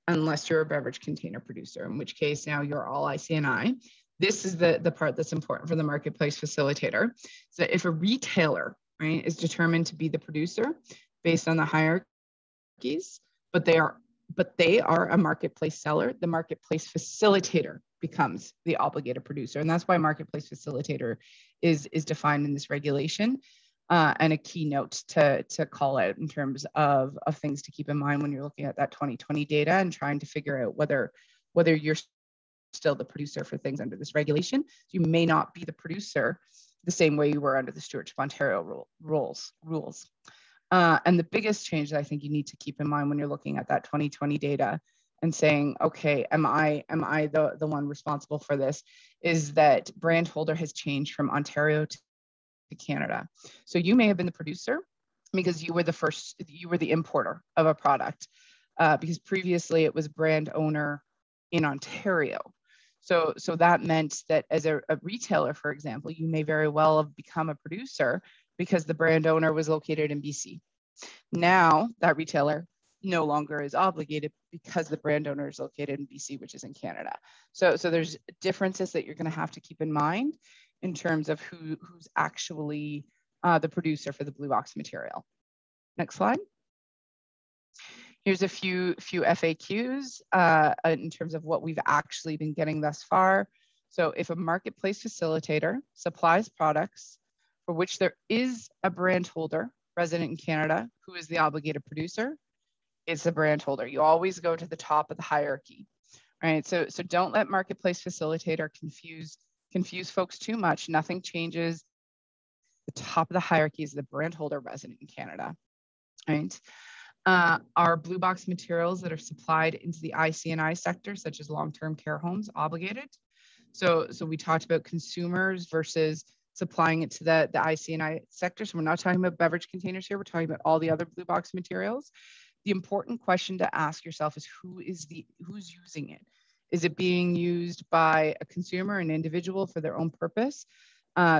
unless you're a beverage container producer, in which case now you're all ICNI. This is the part that's important for the marketplace facilitator. So if a retailer, right, is determined to be the producer based on the hierarchies, but they are a marketplace seller, the marketplace facilitator becomes the obligated producer. And that's why marketplace facilitator is defined in this regulation. And a key note to call out in terms of things to keep in mind when you're looking at that 2020 data and trying to figure out whether you're still the producer for things under this regulation. You may not be the producer the same way you were under the Stewardship Ontario rules. And the biggest change that I think you need to keep in mind when you're looking at that 2020 data and saying, okay, am I the one responsible for this, is that brand holder has changed from Ontario to Canada. So you may have been the producer because you were the importer of a product, because previously it was brand owner in Ontario. So that meant that as a retailer, for example, you may very well have become a producer because the brand owner was located in BC. Now that retailer no longer is obligated because the brand owner is located in BC, which is in Canada. So there's differences that you're going to have to keep in mind in terms of who's actually the producer for the blue box material. Next slide. Here's a few FAQs in terms of what we've actually been getting thus far. So if a marketplace facilitator supplies products for which there is a brand holder resident in Canada who is the obligated producer, it's the brand holder. You always go to the top of the hierarchy, right? So don't let marketplace facilitator confuse folks too much. Nothing changes. The top of the hierarchy is the brand holder resident in Canada, right? Are blue box materials that are supplied into the IC&I sector, such as long-term care homes, obligated? So we talked about consumers versus supplying it to the IC&I sector. So we're not talking about beverage containers here. We're talking about all the other blue box materials. The important question to ask yourself is who's using it? Is it being used by a consumer, an individual for their own purpose?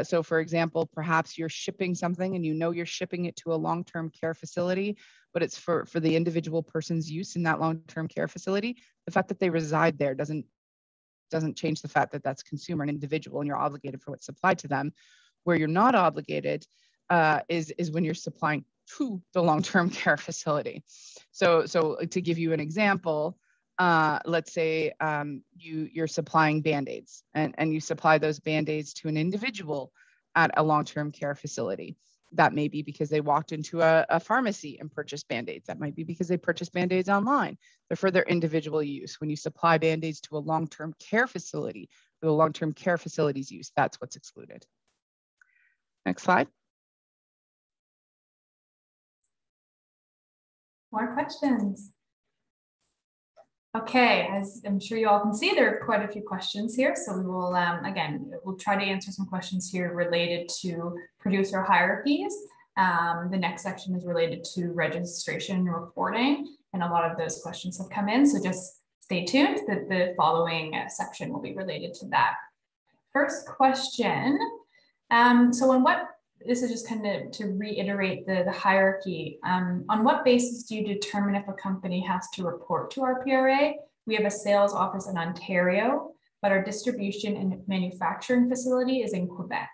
So for example, perhaps you're shipping something and you know you're shipping it to a long-term care facility, but it's for the individual person's use in that long-term care facility. The fact that they reside there doesn't change the fact that that's consumer and individual and you're obligated for what's supplied to them. Where you're not obligated is when you're supplying to the long-term care facility. So to give you an example, let's say you're supplying Band-Aids and you supply those Band-Aids to an individual at a long-term care facility. That may be because they walked into a pharmacy and purchased Band-Aids. That might be because they purchased Band-Aids online. They're for their individual use. When you supply Band-Aids to a long-term care facility, for the long-term care facility's use, that's what's excluded. Next slide. More questions? Okay, as I'm sure you all can see, there are quite a few questions here. So we will, again, we'll try to answer some questions here related to producer hierarchies. The next section is related to registration and reporting, and a lot of those questions have come in. So just stay tuned that the following section will be related to that. First question. This is just kind of to reiterate the hierarchy. On what basis do you determine if a company has to report to RPRA? We have a sales office in Ontario, but our distribution and manufacturing facility is in Quebec.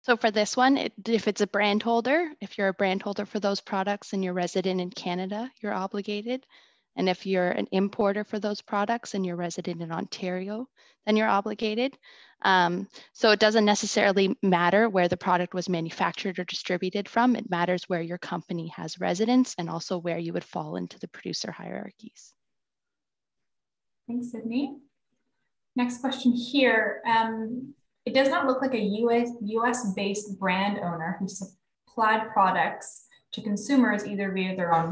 So for this one, if it's a brand holder, if you're a brand holder for those products and you're resident in Canada, you're obligated. And if you're an importer for those products and you're resident in Ontario, then you're obligated. So it doesn't necessarily matter where the product was manufactured or distributed from. It matters where your company has residence and also where you would fall into the producer hierarchies. Thanks, Sydney. Next question here. It does not look like a US-based brand owner who supplied products to consumers either via their own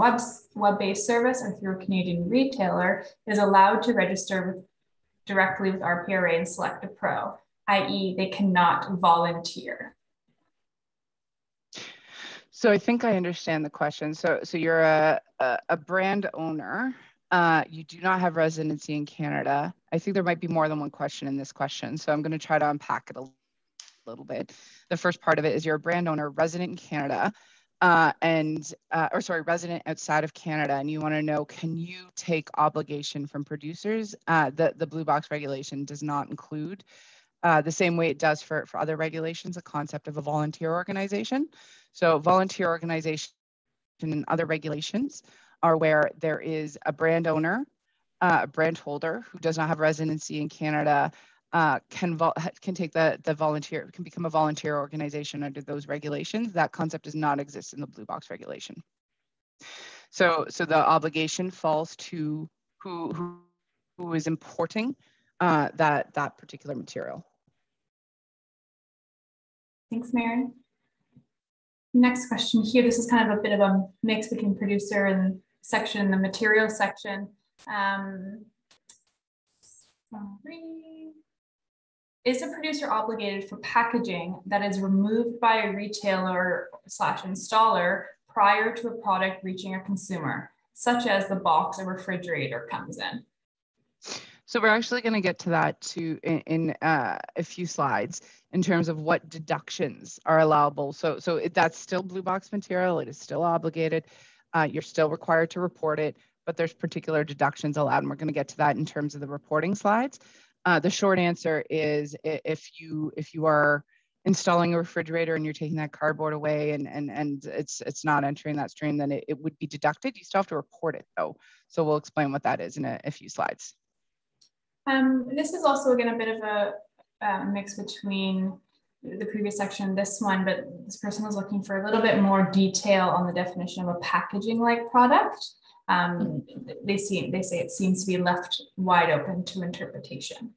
web-based service or through a Canadian retailer is allowed to register directly with RPRA and select a pro, i.e. they cannot volunteer. So I think I understand the question. So you're a brand owner. You do not have residency in Canada. I think there might be more than one question in this question. So I'm going to try to unpack it a little bit. The first part of it is you're a brand owner resident in Canada. Resident outside of Canada, and you want to know, can you take obligation from producers? The Blue Box regulation does not include, the same way it does for other regulations, a concept of a volunteer organization. So volunteer organization and other regulations are where there is a brand owner, a brand holder who does not have residency in Canada, can take the volunteer, can become a volunteer organization under those regulations. That concept does not exist in the Blue Box regulation. So the obligation falls to who is importing that particular material. Thanks, Mary. Next question here. This is kind of a bit of a mix between producer and section, the material section. Is a producer obligated for packaging that is removed by a retailer / installer prior to a product reaching a consumer, such as the box a refrigerator comes in? So we're actually going to get to that too in a few slides in terms of what deductions are allowable. So that's still Blue Box material. It is still obligated. You're still required to report it, but there's particular deductions allowed, and we're going to get to that in terms of the reporting slides. The short answer is if you are installing a refrigerator and you're taking that cardboard away and it's not entering that stream, then it would be deducted. You still have to report it though. So we'll explain what that is in a few slides. This is also again a bit of a mix between the previous section and this one, but this person was looking for a little bit more detail on the definition of a packaging-like product. they say it seems to be left wide open to interpretation.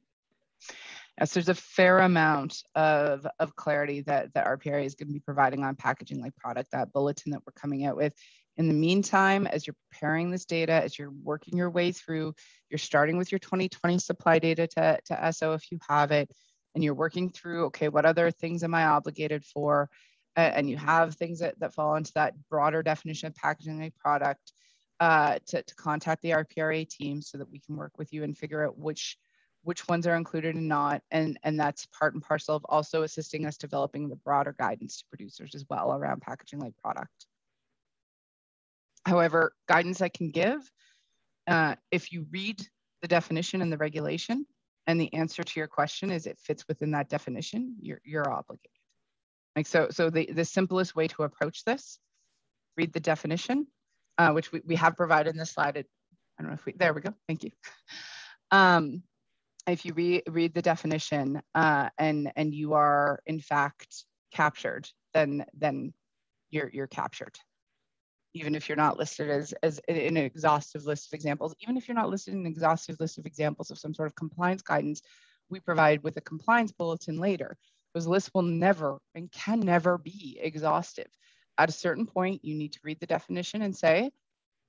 Yes, there's a fair amount of clarity that RPRA is going to be providing on packaging like product, that bulletin that we're coming out with. In the meantime, as you're preparing this data, as you're working your way through, you're starting with your 2020 supply data to SO if you have it, and you're working through, okay, what other things am I obligated for? And you have things that fall into that broader definition of packaging like product, to contact the RPRA team so that we can work with you and figure out which ones are included and not. And that's part and parcel of also assisting us developing the broader guidance to producers as well around packaging like product. However, guidance I can give, if you read the definition and the regulation and the answer to your question is it fits within that definition, you're obligated. Like so the simplest way to approach this, read the definition, which we have provided in the slide. I don't know if there we go, thank you. If you read the definition and you are in fact captured, then you're captured. Even if you're not listed as in an exhaustive list of examples, even if you're not listed in an exhaustive list of examples of some sort of compliance guidance we provide with a compliance bulletin later, those lists will never and can never be exhaustive. At a certain point, you need to read the definition and say,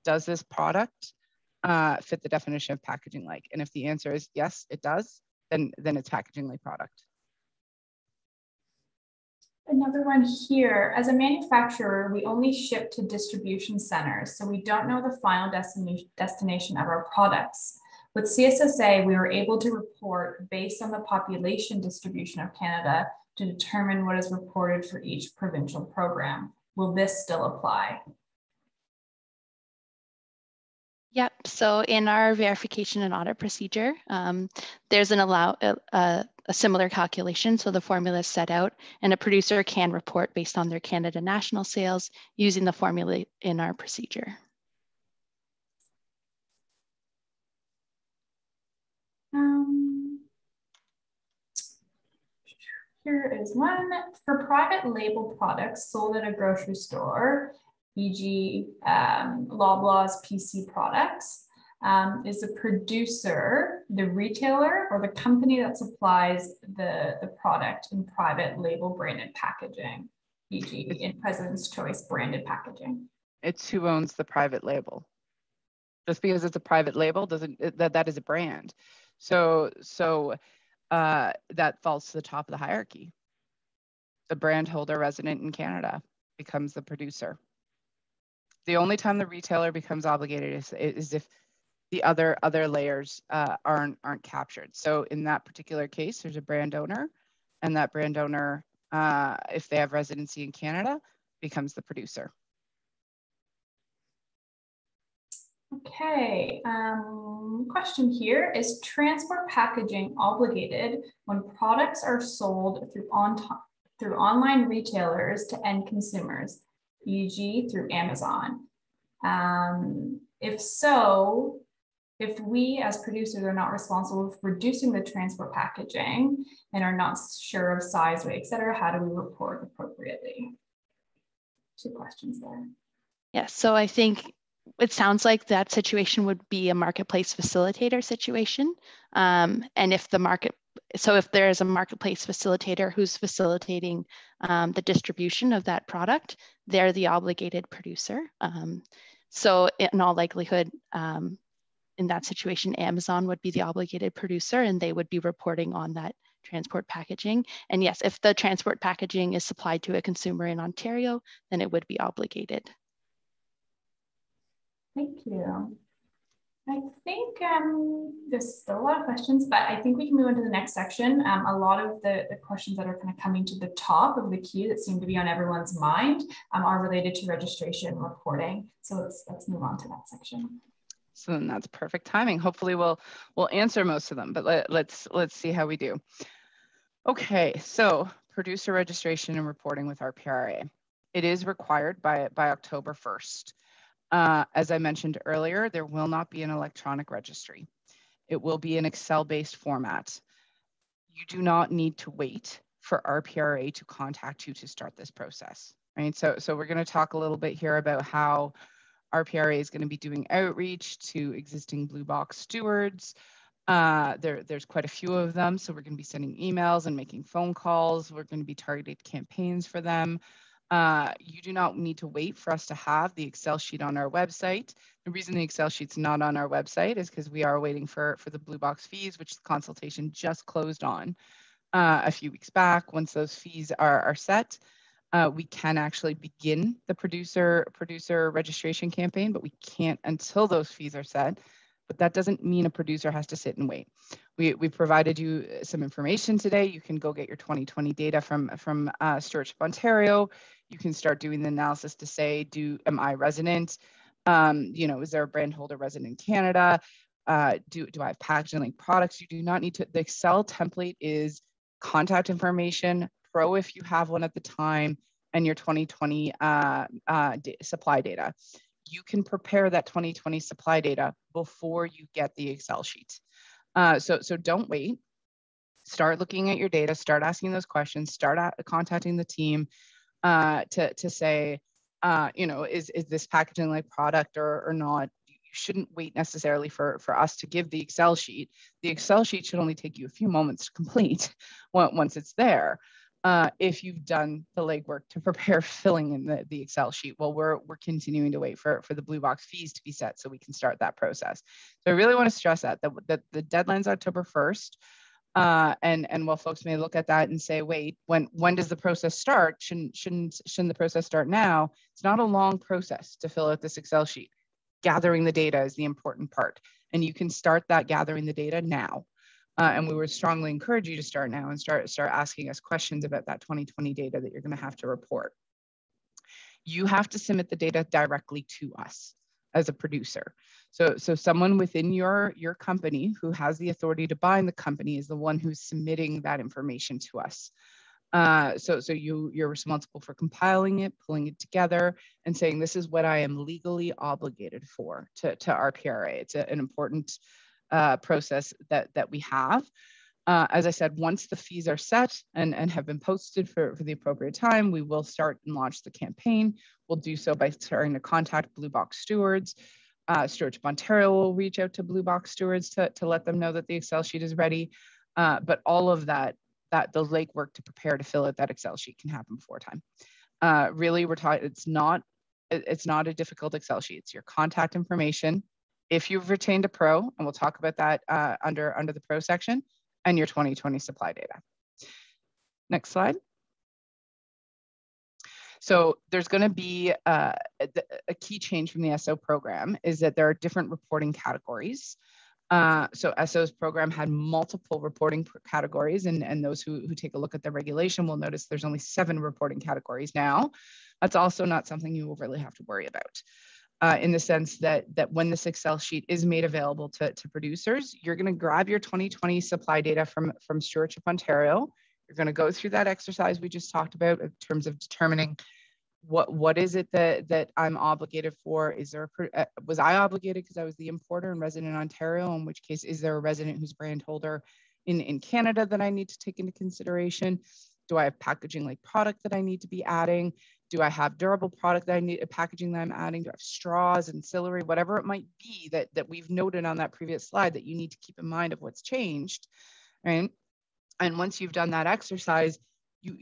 does this product fit the definition of packaging like? And if the answer is yes, it does, then it's packaging like product. Another one here, as a manufacturer, we only ship to distribution centers, so we don't know the final destination of our products. With CSSA, we were able to report based on the population distribution of Canada to determine what is reported for each provincial program. Will this still apply? Yep, so in our verification and audit procedure, there's a similar calculation. So the formula is set out and a producer can report based on their Canada national sales using the formula in our procedure. Here is one. For private label products sold at a grocery store, e.g. Loblaws PC products, is the producer, the retailer, or the company that supplies the product in private label branded packaging, e.g. in President's Choice branded packaging? It's who owns the private label. Just because it's a private label doesn't, that is a brand. So that falls to the top of the hierarchy. The brand holder resident in Canada becomes the producer. The only time the retailer becomes obligated is if the other layers aren't captured. So in that particular case, there's a brand owner, and that brand owner, if they have residency in Canada, becomes the producer. Okay, question here, is transport packaging obligated when products are sold through online retailers to end consumers, e.g. through Amazon? If so, if we as producers are not responsible for producing the transport packaging and are not sure of size, weight, etc., how do we report appropriately? Two questions there. Yes, so I think it sounds like that situation would be a marketplace facilitator situation. And if if there is a marketplace facilitator who's facilitating the distribution of that product, they're the obligated producer. So in all likelihood, in that situation, Amazon would be the obligated producer and they would be reporting on that transport packaging. And yes, if the transport packaging is supplied to a consumer in Ontario, then it would be obligated. Thank you. I think there's still a lot of questions, but I think we can move on to the next section. A lot of the questions that are kind of coming to the top of the queue that seem to be on everyone's mind are related to registration and reporting. So let's move on to that section. So then that's perfect timing. Hopefully we'll answer most of them, but let's see how we do. Okay, so producer registration and reporting with RPRA. It is required by October 1st. As I mentioned earlier, there will not be an electronic registry. It will be an Excel-based format. You do not need to wait for RPRA to contact you to start this process, right? So we're going to talk a little bit here about how RPRA is going to be doing outreach to existing Blue Box stewards. There's quite a few of them, so we're going to be sending emails and making phone calls. We're going to be targeted campaigns for them. You do not need to wait for us to have the Excel sheet on our website. The reason the Excel sheet's not on our website is because we are waiting for the Blue Box fees, which the consultation just closed on a few weeks back. Once those fees are set, we can actually begin the producer registration campaign, but we can't until those fees are set. But that doesn't mean a producer has to sit and wait. We provided you some information today. You can go get your 2020 data from Stewardship Ontario. You can start doing the analysis to say, am I resident? Is there a brand holder resident in Canada? Do I have packaging link products? You do not need to. The Excel template is contact information, Pro if you have one at the time, and your 2020 supply data. You can prepare that 2020 supply data before you get the Excel sheet. So don't wait. Start looking at your data, start asking those questions, start contacting the team to say, is this packaging like product or not? You shouldn't wait necessarily for us to give the Excel sheet. The Excel sheet should only take you a few moments to complete once it's there. If you've done the legwork to prepare filling in the Excel sheet, well, we're continuing to wait for the Blue Box fees to be set so we can start that process. So I really want to stress that the deadline's October 1st. And while folks may look at that and say, wait, when does the process start? Shouldn't the process start now? It's not a long process to fill out this Excel sheet. Gathering the data is the important part. And you can start that gathering the data now. And we would strongly encourage you to start now and start asking us questions about that 2020 data that you're going to have to report. You have to submit the data directly to us as a producer. So someone within your company who has the authority to bind the company is the one who's submitting that information to us. So you're responsible for compiling it, pulling it together, and saying this is what I am legally obligated for to RPRA. It's an important process that we have. As I said, once the fees are set and have been posted for the appropriate time, we will start and launch the campaign. We'll do so by starting to contact Blue Box stewards. Stewardship Ontario will reach out to Blue Box stewards to let them know that the Excel sheet is ready. But all of the legwork to prepare to fill out that Excel sheet can happen before time. Really, we're talking. It's not a difficult Excel sheet. It's your contact information. If you've retained a Pro, and we'll talk about that under the Pro section, and your 2020 supply data. Next slide. So there's going to be a key change from the SO program is that there are different reporting categories. So SO's program had multiple reporting categories, and those who take a look at the regulation will notice there's only 7 reporting categories now. That's also not something you will really have to worry about. In the sense that when this Excel sheet is made available to producers, you're going to grab your 2020 supply data from Stewardship Ontario. You're going to go through that exercise we just talked about in terms of determining what is it that I'm obligated for. Was I obligated because I was the importer and resident in Ontario? In which case, is there a resident who's brand holder in Canada that I need to take into consideration? Do I have packaging like product that I need to be adding? Do I have durable product that I need, packaging that I'm adding? Do I have straws, ancillary, whatever it might be that we've noted on that previous slide that you need to keep in mind of what's changed, right? And once you've done that exercise, you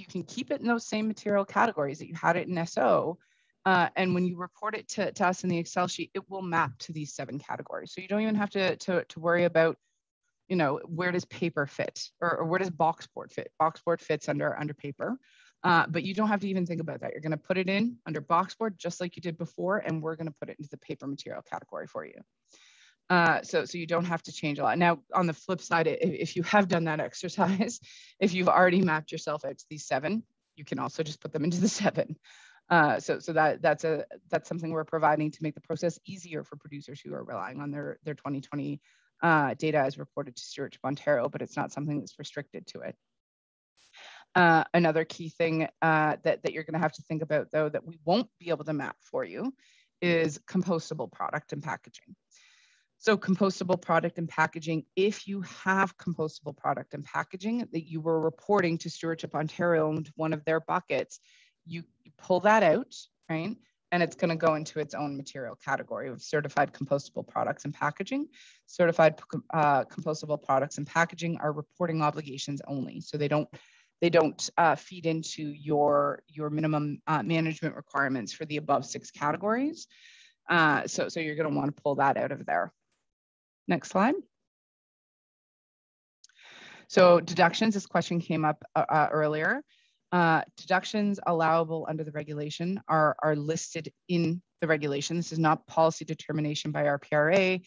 can keep it in those same material categories that you had it in SO. And when you report it to us in the Excel sheet, it will map to these 7 categories. So you don't even have to worry about, where does paper fit or where does boxboard fit? Boxboard fits under paper. But you don't have to even think about that. You're going to put it in under boxboard just like you did before, and we're going to put it into the paper material category for you. So you don't have to change a lot. Now, on the flip side, if you have done that exercise, if you've already mapped yourself out to these 7, you can also just put them into the 7. So that's something we're providing to make the process easier for producers who are relying on their 2020 data as reported to Stewardship Ontario, but it's not something that's restricted to it. Another key thing that you're going to have to think about, though, that we won't be able to map for you is compostable product and packaging. So compostable product and packaging, if you have compostable product and packaging that you were reporting to Stewardship Ontario into one of their buckets, you pull that out, right? and it's going to go into its own material category of certified compostable products and packaging. Certified compostable products and packaging are reporting obligations only. So they don't feed into your minimum management requirements for the above 6 categories. So you're going to want to pull that out of there. Next slide. So deductions, this question came up earlier. Deductions allowable under the regulation are listed in the regulation. This is not policy determination by RPRA.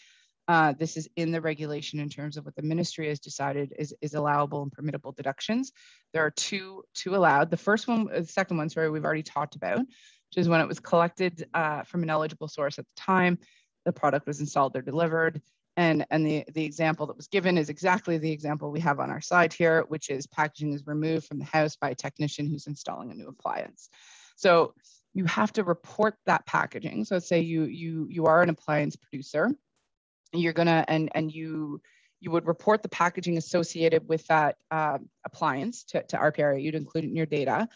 This is in the regulation in terms of what the ministry has decided is allowable and permittable deductions. There are two allowed. The second one, sorry, we've already talked about, which is when it was collected from an eligible source at the time, the product was installed or delivered. And the example that was given is exactly the example we have on our slide here, which is packaging is removed from the house by a technician who's installing a new appliance. So you have to report that packaging. So let's say you are an appliance producer, you're gonna and you would report the packaging associated with that appliance to RPRA. You'd include it in your data,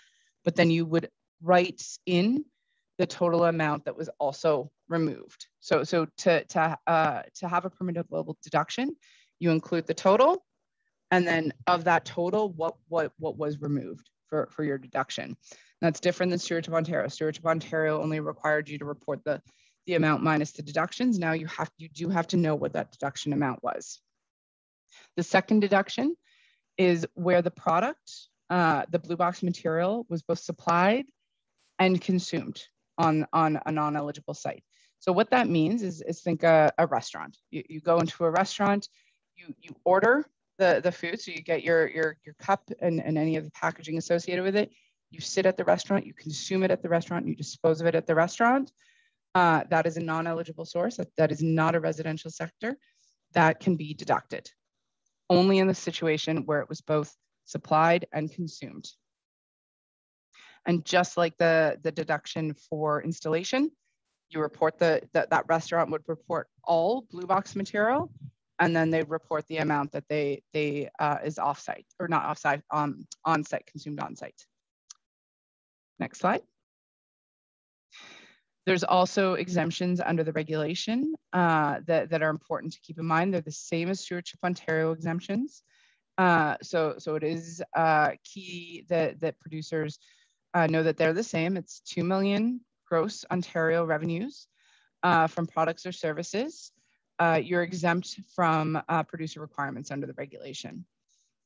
but then you would write in the total amount that was also removed. So to have a permittable deduction, you include the total, and then of that total, what was removed for your deduction. That's different than Stewardship Ontario. Stewardship Ontario only required you to report the amount minus the deductions. Now you do have to know what that deduction amount was. The second deduction is where the product, the blue box material, was both supplied and consumed on a non-eligible site. So what that means is think a restaurant. You go into a restaurant, you order the food, so you get your cup and any of the packaging associated with it. You sit at the restaurant, you consume it at the restaurant, you dispose of it at the restaurant. That is a non-eligible source. That is not a residential sector. That can be deducted only in the situation where it was both supplied and consumed. And just like the deduction for installation, you report that restaurant would report all blue box material, and then they report the amount that they is offsite, or not offsite, on-site, consumed on-site. Next slide. There's also exemptions under the regulation that are important to keep in mind. They're the same as Stewardship Ontario exemptions. So it is key that producers know that they're the same. It's 2 million gross Ontario revenues from products or services. You're exempt from producer requirements under the regulation.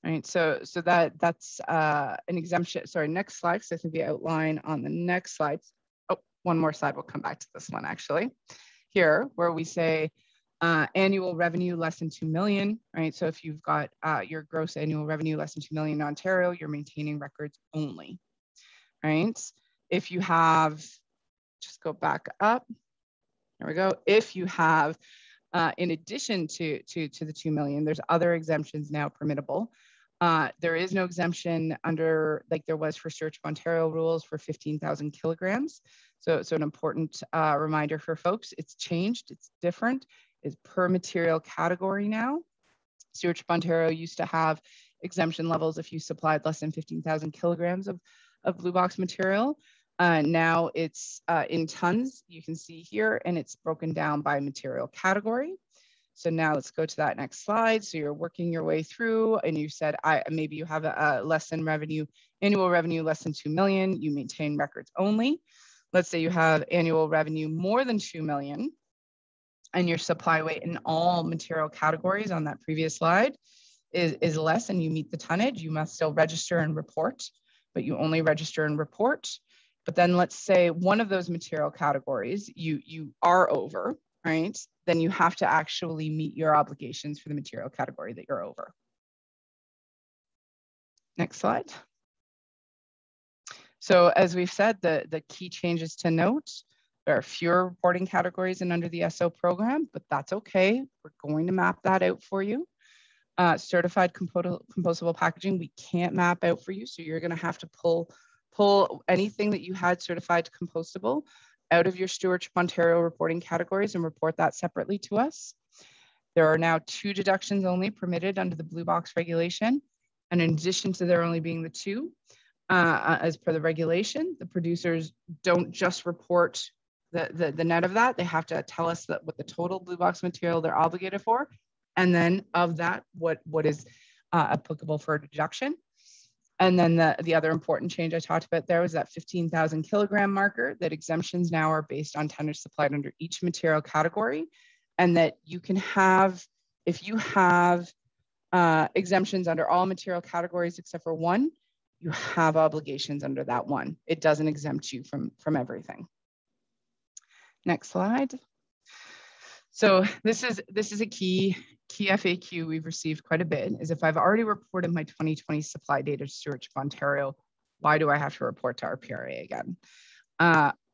Right, so that's an exemption. Sorry, next slide, because I think we outline on the next slide. Oh, one more slide, we'll come back to this one actually. Here, where we say annual revenue less than 2 million, right? So if you've got your gross annual revenue less than 2 million in Ontario, you're maintaining records only, right? If you have, just go back up, there we go. If you have, in addition to the 2 million, there's other exemptions now permittable. There is no exemption under, like there was for Stewardship Ontario rules for 15,000 kilograms. So an important reminder for folks, it's changed, it's different, it's per material category now. Stewardship Ontario used to have exemption levels if you supplied less than 15,000 kilograms of blue box material. Now it's in tons, you can see here, and it's broken down by material category. So now let's go to that next slide. So you're working your way through, and you said maybe you have a less than revenue, annual revenue less than 2 million, you maintain records only. Let's say you have annual revenue more than 2 million, and your supply weight in all material categories on that previous slide is less, and you meet the tonnage, you must still register and report, but you only register and report. But then let's say one of those material categories you are over, right? Then you have to actually meet your obligations for the material category that you're over. Next slide. So as we've said, the key changes to note, there are fewer reporting categories than under the SO program, but that's okay. We're going to map that out for you. Certified compostable packaging, we can't map out for you. So you're gonna have to pull anything that you had certified compostable out of your Stewardship Ontario reporting categories and report that separately to us. There are now 2 deductions only permitted under the blue box regulation. And in addition to there only being the 2, as per the regulation, the producers don't just report the net of that. They have to tell us that what the total blue box material they're obligated for. And then of that, what is applicable for a deduction. And then the other important change I talked about there was that 15,000 kilogram marker, that exemptions now are based on tonnage supplied under each material category. And that you can have, if you have exemptions under all material categories except for one, you have obligations under that one. It doesn't exempt you from everything. Next slide. So this is a key FAQ we've received quite a bit, is if I've already reported my 2020 supply data to Stewardship Ontario, why do I have to report to RPRA again?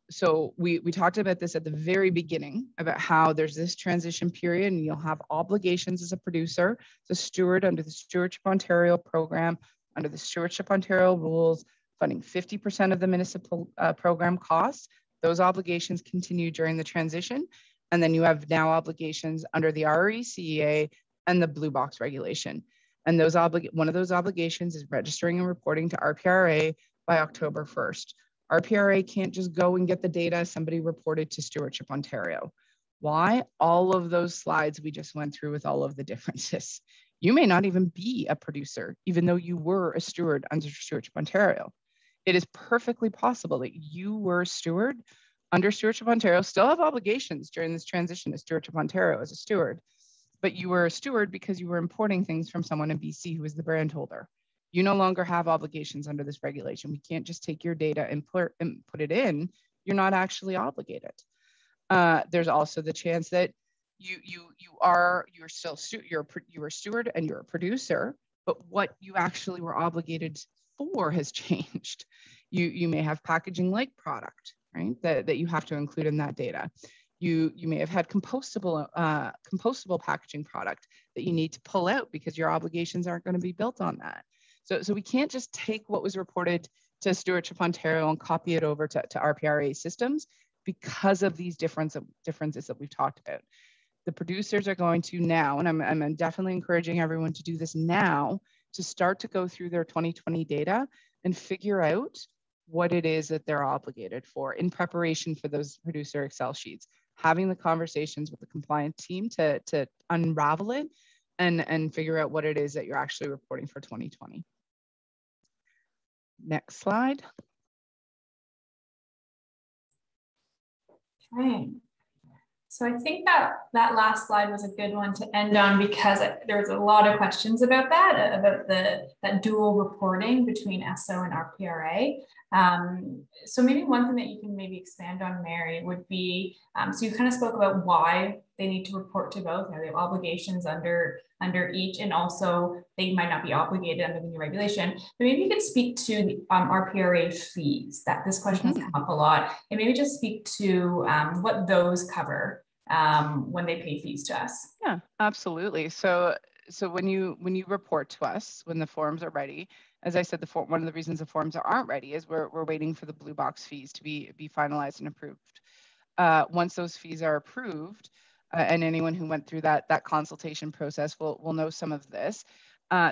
So we talked about this at the very beginning about how there's this transition period and you'll have obligations as a producer, as a steward under the Stewardship Ontario program, under the Stewardship Ontario rules, funding 50% of the municipal program costs. Those obligations continue during the transition. And then you have now obligations under the RECA and the Blue Box regulation. And those one of those obligations is registering and reporting to RPRA by October 1st. RPRA can't just go and get the data somebody reported to Stewardship Ontario. Why? All of those slides we just went through with all of the differences. You may not even be a producer, even though you were a steward under Stewardship Ontario. It is perfectly possible that you were a steward under Stewardship Ontario, still have obligations during this transition to Stewardship Ontario as a steward, but you were a steward because you were importing things from someone in BC who was the brand holder. You no longer have obligations under this regulation. We can't just take your data and put it in. You're not actually obligated. There's also the chance that you were a steward and you're a producer, but what you actually were obligated for has changed. You may have packaging like product, right? That you have to include in that data. You may have had compostable packaging product that you need to pull out because your obligations aren't going to be built on that. So we can't just take what was reported to Stewardship Ontario and copy it over to RPRA systems because of these differences that we've talked about. The producers are going to now, and I'm definitely encouraging everyone to do this now, to start to go through their 2020 data and figure out what it is that they're obligated for in preparation for those producer Excel sheets, having the conversations with the compliance team to unravel it and figure out what it is that you're actually reporting for 2020. Next slide. Okay. So I think that last slide was a good one to end on because there's a lot of questions about that, about that dual reporting between SO and RPRA. So maybe one thing that you can maybe expand on, Mary, would be, so you kind of spoke about why they need to report to both. They have obligations under each, and also they might not be obligated under the new regulation. But maybe you could speak to the RPRA fees. That this question has come up a lot, and maybe just speak to what those cover when they pay fees to us. Yeah, absolutely. So when you report to us, when the forms are ready, as I said, one of the reasons the forms aren't ready is we're waiting for the Blue Box fees to be finalized and approved. Once those fees are approved, and anyone who went through that consultation process will know some of this.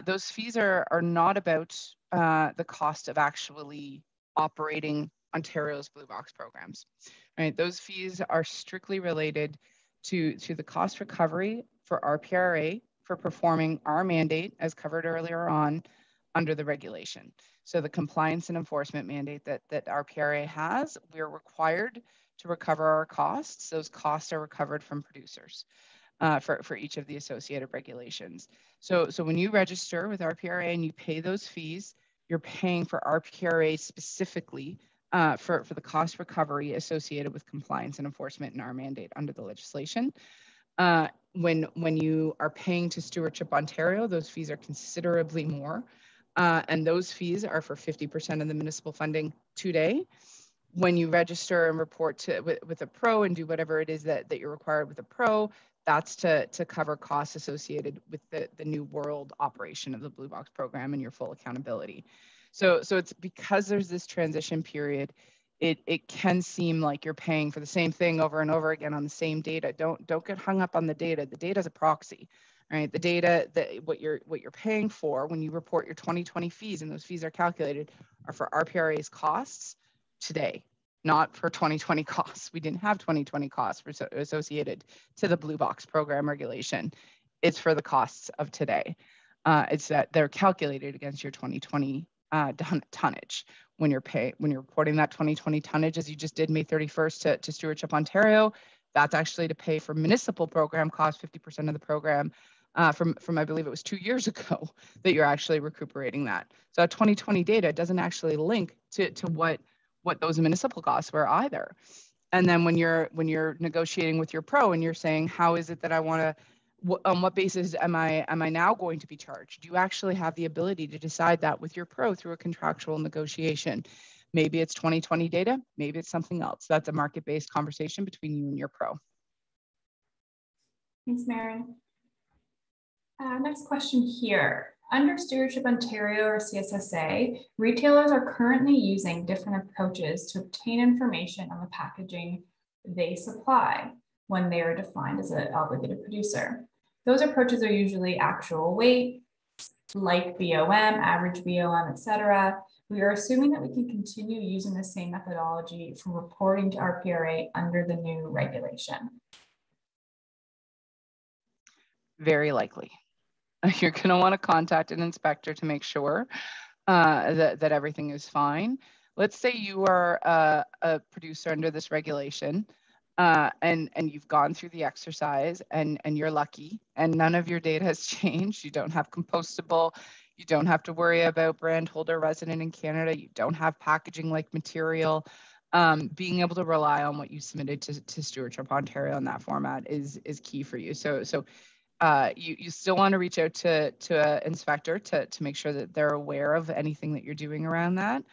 Those fees are not about the cost of actually operating Ontario's Blue Box programs, right? Those fees are strictly related to the cost recovery for RPRA for performing our mandate as covered earlier on under the regulation. So the compliance and enforcement mandate that RPRA has, we're required to recover our costs. Those costs are recovered from producers for each of the associated regulations. So when you register with RPRA and you pay those fees, you're paying for RPRA specifically for the cost recovery associated with compliance and enforcement in our mandate under the legislation. When you are paying to Stewardship Ontario, those fees are considerably more. And those fees are for 50% of the municipal funding today. When you register and report with a pro and do whatever it is that you're required with a pro, that's to cover costs associated with the new world operation of the Blue Box program and your full accountability. So it's because there's this transition period, it can seem like you're paying for the same thing over and over again on the same data. Don't get hung up on the data. The data is a proxy, right? The data what you're paying for when you report your 2020 fees, and those fees are calculated, are for RPRA's costs today, not for 2020 costs. We didn't have 2020 costs associated to the Blue Box program regulation. It's for the costs of today. It's that they're calculated against your 2020 tonnage. When you're reporting that 2020 tonnage, as you just did May 31st to Stewardship Ontario, that's actually to pay for municipal program costs, 50% of the program from I believe it was 2 years ago that you're actually recuperating that. So that 2020 data doesn't actually link to what those municipal costs were either. And then when you're negotiating with your pro and you're saying, how is it that I want to, on what basis am I now going to be charged? You actually have the ability to decide that with your pro through a contractual negotiation. Maybe it's 2020 data, maybe it's something else. That's a market-based conversation between you and your pro. Thanks, Maren. Next question here. Under Stewardship Ontario or CSSA, retailers are currently using different approaches to obtain information on the packaging they supply when they are defined as an obligated producer. Those approaches are usually actual weight, like BOM, average BOM, etc. We are assuming that we can continue using the same methodology for reporting to RPRA under the new regulation. Very likely. You're going to want to contact an inspector to make sure that everything is fine. Let's say you are a producer under this regulation and you've gone through the exercise and you're lucky and none of your data has changed. You don't have compostable. You don't have to worry about brand holder resident in Canada. You don't have packaging like material. Being able to rely on what you submitted to Stewardship Ontario in that format is key for you. So you still want to reach out to an inspector to make sure that they're aware of anything that you're doing around that,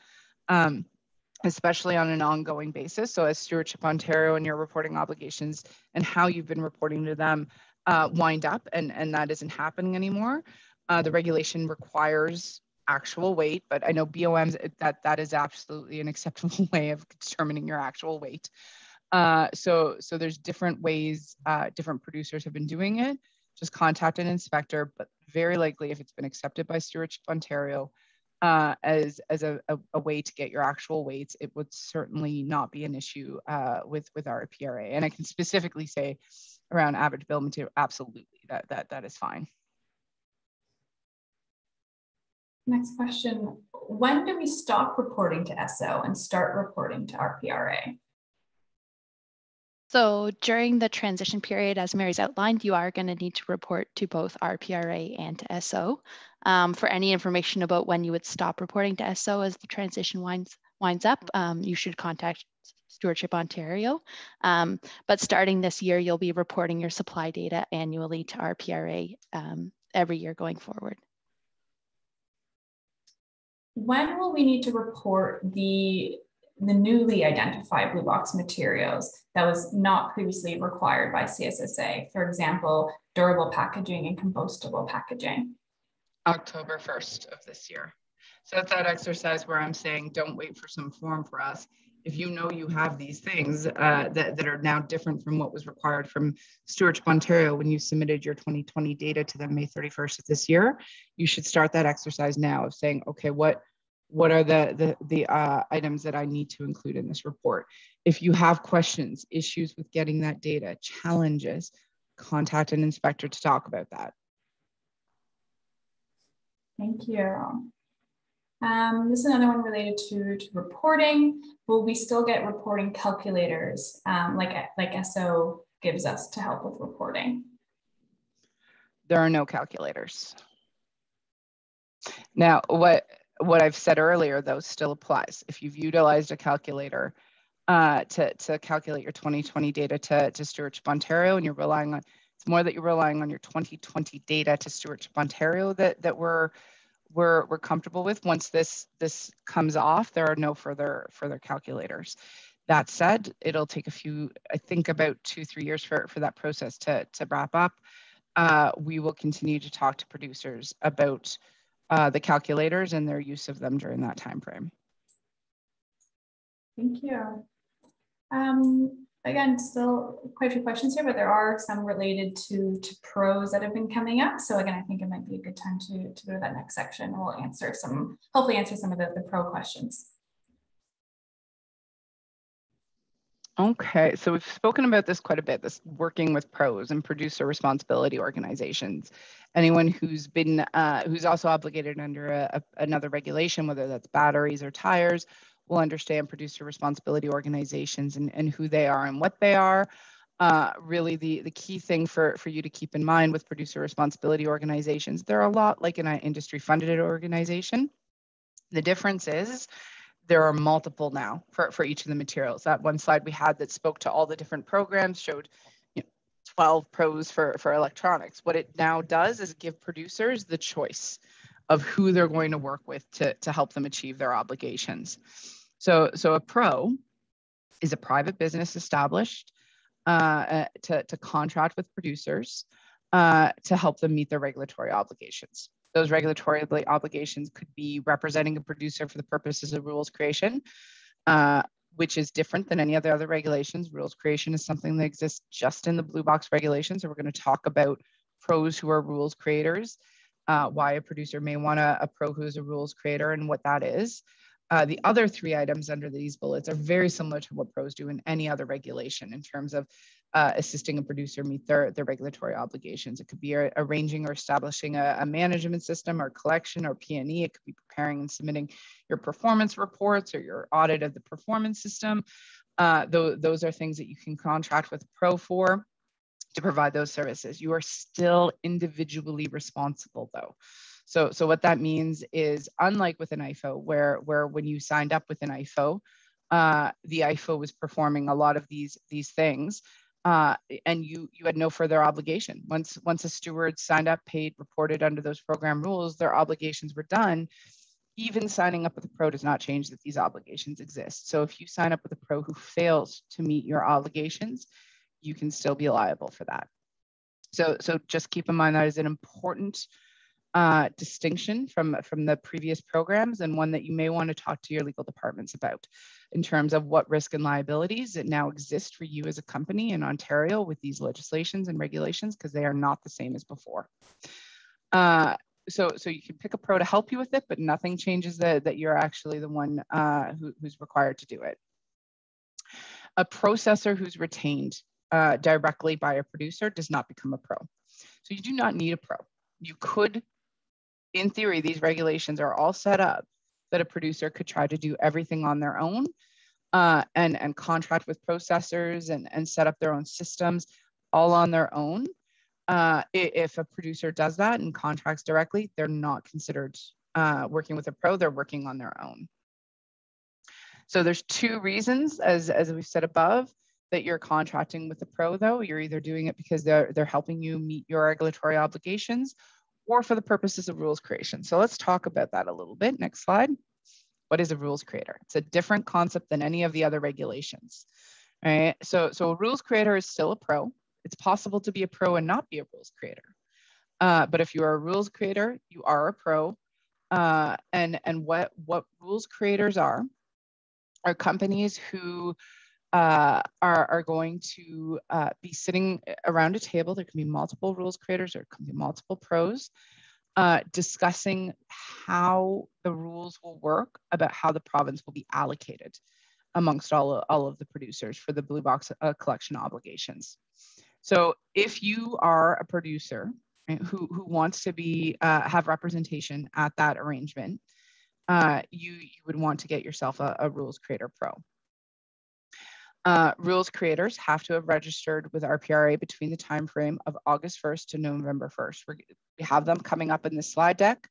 especially on an ongoing basis. So as Stewardship Ontario and your reporting obligations and how you've been reporting to them wind up and that isn't happening anymore, the regulation requires actual weight, but I know BOMs, that is absolutely an acceptable way of determining your actual weight. So there's different ways different producers have been doing it. Just contact an inspector, but very likely if it's been accepted by Stewardship Ontario as a way to get your actual weights, it would certainly not be an issue with RPRA. And I can specifically say around average bill of material, absolutely, that is fine. Next question, when do we stop reporting to SO and start reporting to RPRA? So during the transition period, as Mary's outlined, you are going to need to report to both RPRA and to SO. For any information about when you would stop reporting to SO as the transition winds up, you should contact Stewardship Ontario. But starting this year, you'll be reporting your supply data annually to RPRA every year going forward. When will we need to report the newly identified Blue Box materials that was not previously required by CSSA? For example, durable packaging and compostable packaging. October 1st of this year. So it's that exercise where I'm saying, don't wait for some form for us. If you know you have these things that are now different from what was required from Stewardship Ontario when you submitted your 2020 data to them May 31st of this year, you should start that exercise now of saying, okay, what are the items that I need to include in this report? If you have questions, issues with getting that data, challenges, contact an inspector to talk about that. Thank you. This is another one related to reporting. Will we still get reporting calculators like SO gives us to help with reporting? There are no calculators. Now, what I've said earlier, though, still applies. If you've utilized a calculator to calculate your 2020 data to Stewardship Ontario, and you're relying on, it's more that you're relying on your 2020 data to Stewardship Ontario that we're comfortable with. Once this comes off, there are no further calculators. That said, it'll take I think about 2-3 years for that process to wrap up. We will continue to talk to producers about the calculators and their use of them during that time frame. Thank you. Again, still quite a few questions here, but there are some related to pros that have been coming up. So again, I think it might be a good time to go to that next section. We'll hopefully answer some of the pro questions. Okay, so we've spoken about this quite a bit, this working with pros and producer responsibility organizations. Anyone who's been, who's also obligated under another regulation, whether that's batteries or tires, will understand producer responsibility organizations and who they are and what they are. Really the key thing for you to keep in mind with producer responsibility organizations, they're a lot like an industry funded organization. The difference is there are multiple now for each of the materials. That one slide we had that spoke to all the different programs showed 12 pros for electronics. What it now does is give producers the choice of who they're going to work with to help them achieve their obligations. So a pro is a private business established to contract with producers to help them meet their regulatory obligations. Those regulatory obligations could be representing a producer for the purposes of rules creation, which is different than any other regulations. Rules creation is something that exists just in the Blue Box regulations. So we're going to talk about pros who are rules creators, why a producer may want a pro who is a rules creator and what that is. The other three items under these bullets are very similar to what pros do in any other regulation in terms of assisting a producer meet their regulatory obligations. It could be arranging or establishing a management system or collection or P&E. It could be preparing and submitting your performance reports or your audit of the performance system. Those are things that you can contract with a pro for to provide those services. You are still individually responsible though. So what that means is, unlike with an IFO, where when you signed up with an IFO, the IFO was performing a lot of these things, and you had no further obligation. Once a steward signed up, paid, reported under those program rules, their obligations were done. Even signing up with a pro does not change that these obligations exist. So if you sign up with a pro who fails to meet your obligations, you can still be liable for that. So just keep in mind that is an important distinction from the previous programs, and one that you may want to talk to your legal departments about in terms of what risk and liabilities that now exist for you as a company in Ontario with these legislations and regulations, because they are not the same as before. So you can pick a pro to help you with it, but nothing changes that you're actually the one who's required to do it. A processor who's retained directly by a producer does not become a pro. So you do not need a pro. You could, in theory, these regulations are all set up that a producer could try to do everything on their own and contract with processors and set up their own systems all on their own. If a producer does that and contracts directly, they're not considered working with a pro, they're working on their own. So there's two reasons, as we've said above, that you're contracting with a pro though. You're either doing it because they're helping you meet your regulatory obligations, or for the purposes of rules creation. So let's talk about that a little bit. Next slide. What is a rules creator? It's a different concept than any of the other regulations. All right. So a rules creator is still a pro. It's possible to be a pro and not be a rules creator. But if you are a rules creator, you are a pro. And what rules creators are companies who are going to be sitting around a table. There can be multiple rules creators, there can be multiple pros, discussing how the rules will work, about how the province will be allocated amongst all of the producers for the Blue Box collection obligations. So if you are a producer, right, who wants to be have representation at that arrangement, you would want to get yourself a rules creator pro. Rules creators have to have registered with RPRA between the time frame of August 1st to November 1st. We have them coming up in this slide deck.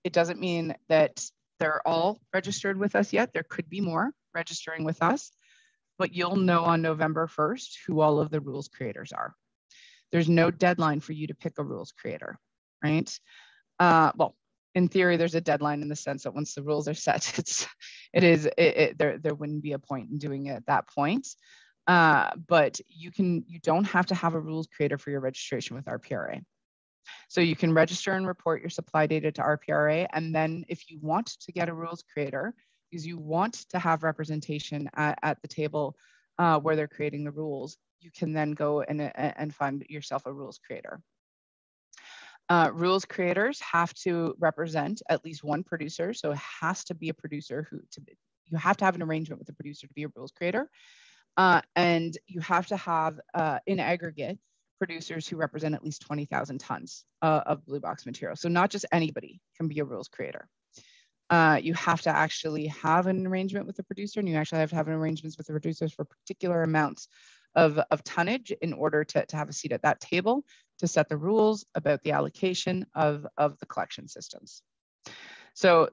It doesn't mean that they're all registered with us yet. There could be more registering with us, but you'll know on November 1st who all of the rules creators are. There's no deadline for you to pick a rules creator, right? Well, in theory, there's a deadline in the sense that once the rules are set, there wouldn't be a point in doing it at that point. But you don't have to have a rules creator for your registration with RPRA. So you can register and report your supply data to RPRA, and then if you want to get a rules creator, because you want to have representation at the table where they're creating the rules, you can then go and find yourself a rules creator. Rules creators have to represent at least one producer. So it has to be a producer you have to have an arrangement with the producer to be a rules creator. And you have to have, in aggregate, producers who represent at least 20,000 tons of blue box material. So not just anybody can be a rules creator. You have to actually have an arrangement with the producer, and you actually have to have an arrangements with the producers for particular amounts of tonnage in order to have a seat at that table to set the rules about the allocation of the collection systems. So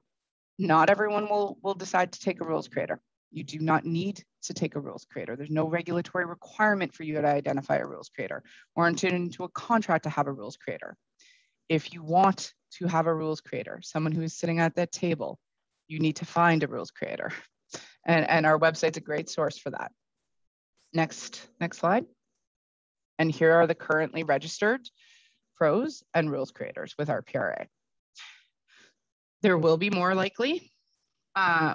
not everyone will decide to take a rules creator. You do not need to take a rules creator. There's no regulatory requirement for you to identify a rules creator or enter into a contract to have a rules creator. If you want to have a rules creator, someone who is sitting at that table, you need to find a rules creator. And our website's a great source for that. Next slide. And here are the currently registered pros and rules creators with RPRA. There will be more likely.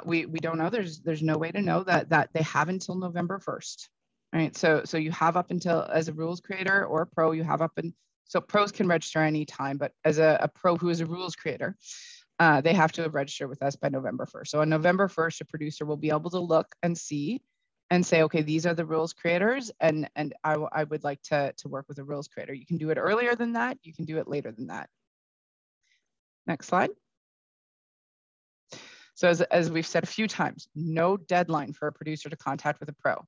We don't know. There's no way to know that they have until November 1st, right? So you have up until, as a rules creator or a pro, you have up and so pros can register anytime, but as a pro who is a rules creator, they have to register with us by November 1st. So on November 1st, a producer will be able to look and see and say, okay, these are the rules creators, and I would like to work with a rules creator. You can do it earlier than that. You can do it later than that. Next slide. So as we've said a few times, no deadline for a producer to contact with a pro.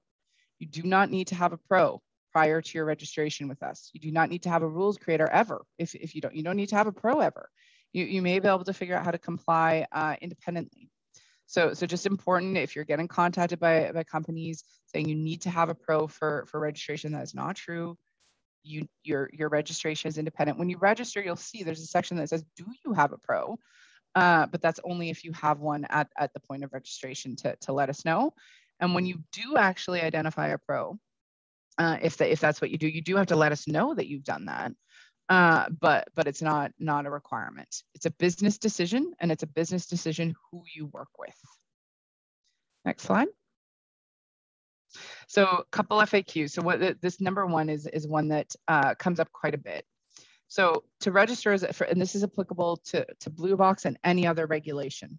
You do not need to have a pro prior to your registration with us. You do not need to have a rules creator ever. If you don't need to have a pro ever. You may be able to figure out how to comply independently. So just important, if you're getting contacted by companies saying you need to have a pro for registration, that is not true. Your registration is independent. When you register, you'll see there's a section that says, do you have a pro? But that's only if you have one at the point of registration to let us know. And when you do actually identify a pro, if that's what you do have to let us know that you've done that. But it's not a requirement. It's a business decision, and it's a business decision who you work with. Next slide. So a couple FAQs. So what this number one is one that comes up quite a bit. So to register and this is applicable to Blue Box and any other regulation.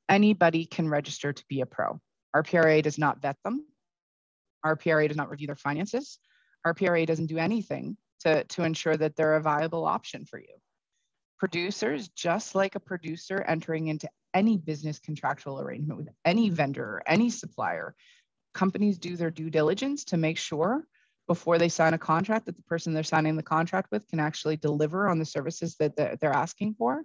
Anybody can register to be a pro. RPRA does not vet them. RPRA does not review their finances. RPRA doesn't do anything to ensure that they're a viable option for you. Producers, just like a producer entering into any business contractual arrangement with any vendor or any supplier, companies do their due diligence to make sure before they sign a contract that the person they're signing the contract with can actually deliver on the services that they're asking for.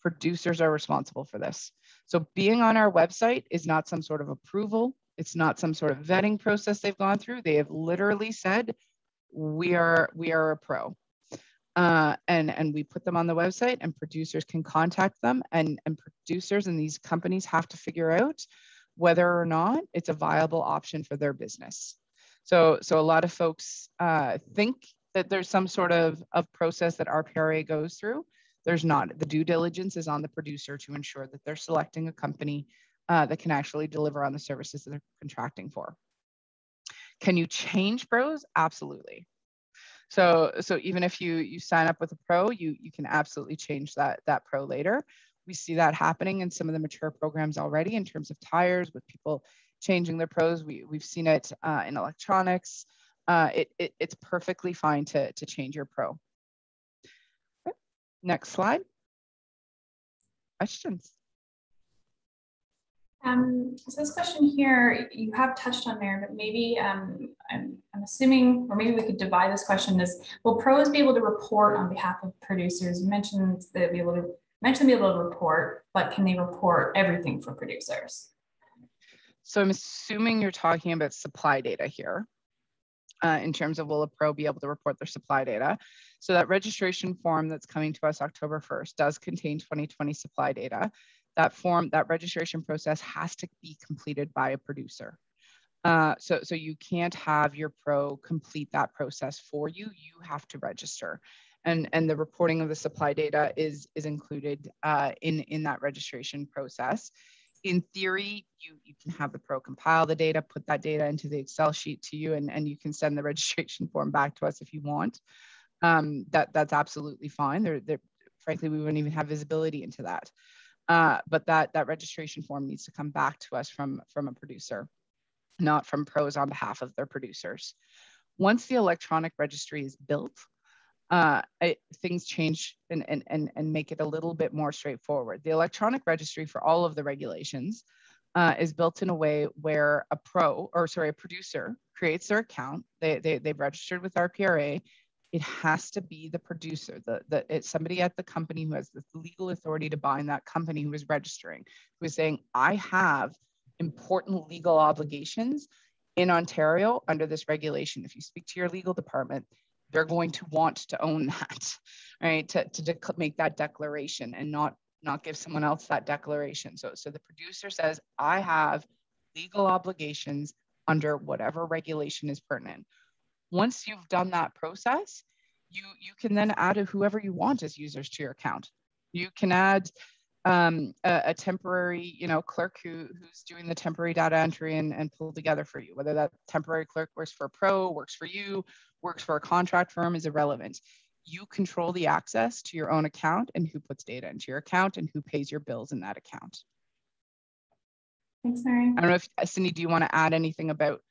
Producers are responsible for this. So being on our website is not some sort of approval. It's not some sort of vetting process they've gone through. They have literally said, we are a pro. And we put them on the website, and producers can contact them, and producers and these companies have to figure out whether or not it's a viable option for their business. So a lot of folks think that there's some sort of process that RPRA goes through. There's not. The due diligence is on the producer to ensure that they're selecting a company that can actually deliver on the services that they're contracting for. Can you change pros? Absolutely. So even if you sign up with a pro, you can absolutely change that pro later. We see that happening in some of the mature programs already in terms of tires, with people changing their pros. We've seen it in electronics. It's perfectly fine to change your pro. Okay. Next slide. Questions? So this question here, you have touched on there, but maybe I'm assuming, or maybe we could divide this question as, will pros be able to report on behalf of producers? You mentioned they'll be able to report, but can they report everything for producers? So I'm assuming you're talking about supply data here in terms of, will a pro be able to report their supply data? So that registration form that's coming to us October 1st does contain 2020 supply data. That form, that registration process has to be completed by a producer. So you can't have your pro complete that process for you. You have to register. And the reporting of the supply data is included in that registration process. In theory, you can have the pro compile the data, put that data into the Excel sheet to you, and you can send the registration form back to us if you want. That's absolutely fine. Frankly, we wouldn't even have visibility into that. But that registration form needs to come back to us from a producer. not from pros on behalf of their producers. Once the electronic registry is built, things change and make it a little bit more straightforward. The electronic registry for all of the regulations is built in a way where a producer creates their account. They've registered with RPRA. It has to be the producer, it's somebody at the company who has the legal authority to bind that company who is registering, who is saying, I have important legal obligations in Ontario under this regulation. If you speak to your legal department, they're going to want to own that, right? To make that declaration and not give someone else that declaration. So the producer says, I have legal obligations under whatever regulation is pertinent. Once you've done that process, you can then add whoever you want as users to your account. You can add a temporary, clerk who's doing the temporary data entry and pull together for you. Whether that temporary clerk works for a pro, works for you, works for a contract firm is irrelevant. You control the access to your own account and who puts data into your account and who pays your bills in that account. Thanks, Mary. I don't know if, Cindy, do you want to add anything about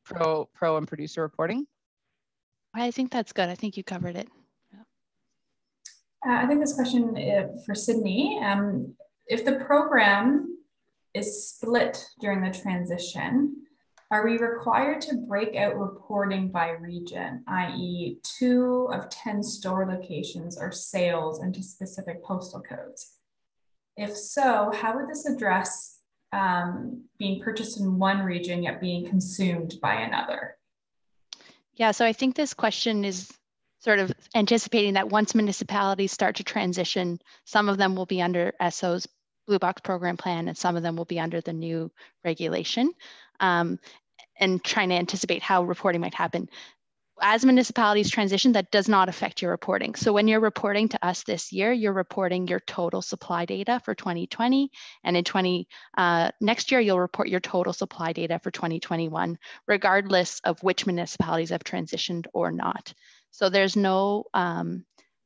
pro and producer reporting? I think that's good. I think you covered it. I think this question for Sydney, if the program is split during the transition, are we required to break out reporting by region, i.e. 2 of 10 store locations or sales into specific postal codes? If so, how would this address being purchased in one region yet being consumed by another? Yeah, so I think this question is sort of anticipating that once municipalities start to transition, some of them will be under SO's Blue Box program plan and some of them will be under the new regulation, and trying to anticipate how reporting might happen. As municipalities transition, that does not affect your reporting. So when you're reporting to us this year, you're reporting your total supply data for 2020, and in next year, you'll report your total supply data for 2021, regardless of which municipalities have transitioned or not. So there's no,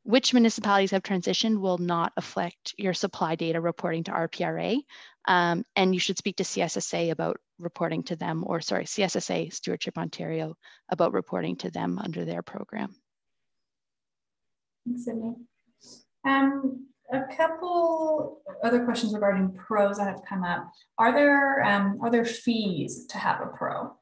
which municipalities have transitioned will not affect your supply data reporting to RPRA. And you should speak to CSSA about reporting to them, or sorry, CSSA, Stewardship Ontario, about reporting to them under their program. Thanks, Sydney. A couple other questions regarding pros that have come up. Are there fees to have a pro?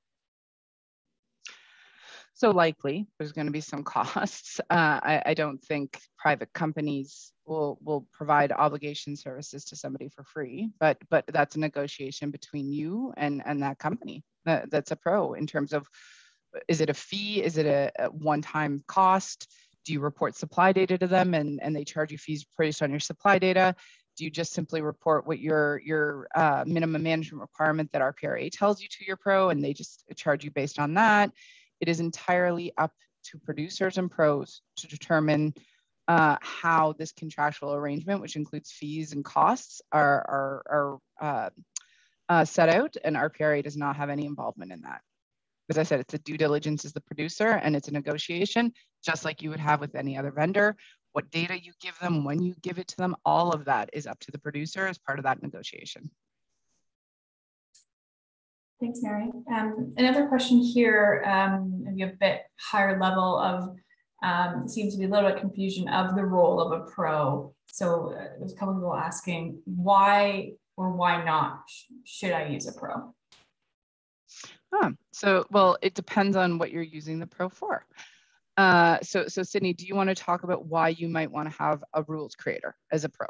So likely there's going to be some costs. I don't think private companies will provide obligation services to somebody for free, but that's a negotiation between you and that company that's a pro in terms of, is it a fee? Is it a one-time cost? Do you report supply data to them and they charge you fees based on your supply data? Do you just simply report what your minimum management requirement that RPRA tells you to your pro and they just charge you based on that? It is entirely up to producers and pros to determine how this contractual arrangement, which includes fees and costs, are set out, and RPRA does not have any involvement in that. As I said, it's a due diligence as the producer, and it's a negotiation, just like you would have with any other vendor. What data you give them, when you give it to them, all of that is up to the producer as part of that negotiation. Thanks, Mary. Another question here, maybe a bit higher level of, seems to be a little bit confusion of the role of a pro. So there's a couple of people asking why or why not should I use a pro? So, well, it depends on what you're using the pro for. So Sydney, do you want to talk about why you might want to have a rules creator as a pro?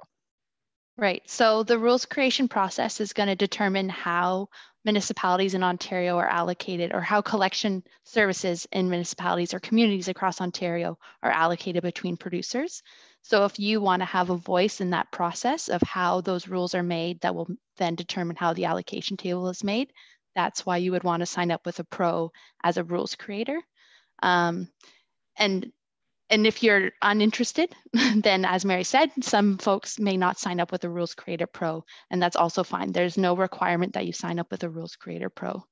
Right. So the rules creation process is going to determine how municipalities in Ontario are allocated, or how collection services in municipalities or communities across Ontario are allocated between producers. So if you want to have a voice in that process of how those rules are made, that will then determine how the allocation table is made. That's why you would want to sign up with a pro as a rules creator. And if you're uninterested, then as Mary said, some folks may not sign up with a Rules Creator Pro, and that's also fine. There's no requirement that you sign up with a Rules Creator Pro.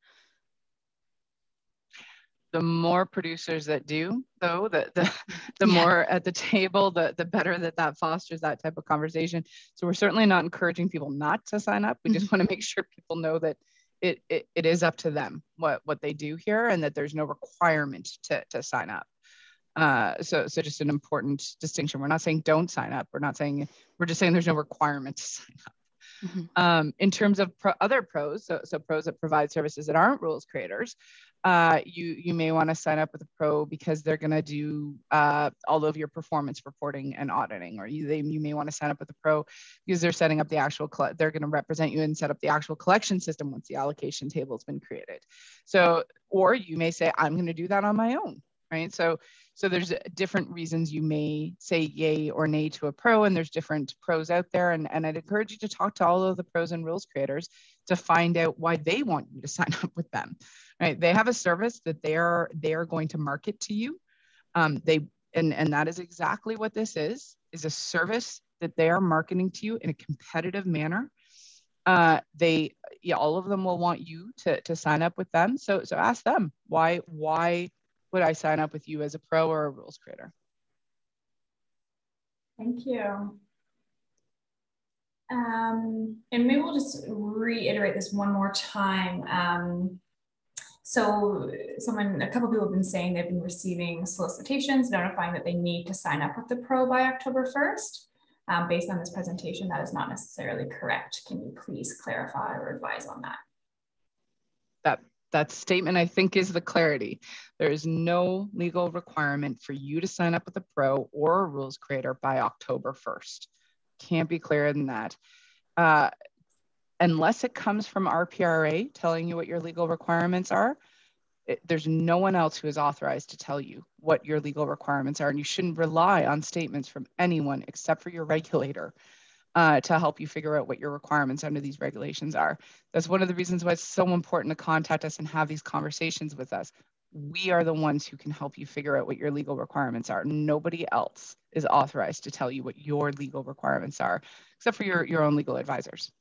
The more producers that do, though, the more at the table, the better that fosters that type of conversation. So we're certainly not encouraging people not to sign up. We just want to make sure people know that it is up to them what they do here, and that there's no requirement to sign up. So just an important distinction. We're not saying don't sign up. We're just saying there's no requirement to sign up. Mm-hmm. In terms of other pros, so pros that provide services that aren't rules creators, you may want to sign up with a pro because they're going to do all of your performance reporting and auditing, or you may want to sign up with a pro because they're setting up the actual, they're going to represent you and set up the actual collection system once the allocation table has been created. So, or you may say, I'm going to do that on my own, right? So there's different reasons you may say yay or nay to a pro, and there's different pros out there. And I'd encourage you to talk to all of the pros and rules creators to find out why they want you to sign up with them, right? They have a service that they are going to market to you. And that is exactly what this is a service that they are marketing to you in a competitive manner. All of them will want you to sign up with them. So ask them, why would I sign up with you as a pro or a rules creator? Thank you. And maybe we'll just reiterate this one more time. So a couple of people have been saying they've been receiving solicitations notifying that they need to sign up with the pro by October 1st. Based on this presentation, that is not necessarily correct. Can you please clarify or advise on that? That statement, I think, is the clarity. There is no legal requirement for you to sign up with a pro or a rules creator by October 1st. Can't be clearer than that. Unless it comes from RPRA telling you what your legal requirements are, there's no one else who is authorized to tell you what your legal requirements are. And you shouldn't rely on statements from anyone except for your regulator to help you figure out what your requirements under these regulations are. That's one of the reasons why it's so important to contact us and have these conversations with us. We are the ones who can help you figure out what your legal requirements are. Nobody else is authorized to tell you what your legal requirements are, except for your own legal advisors,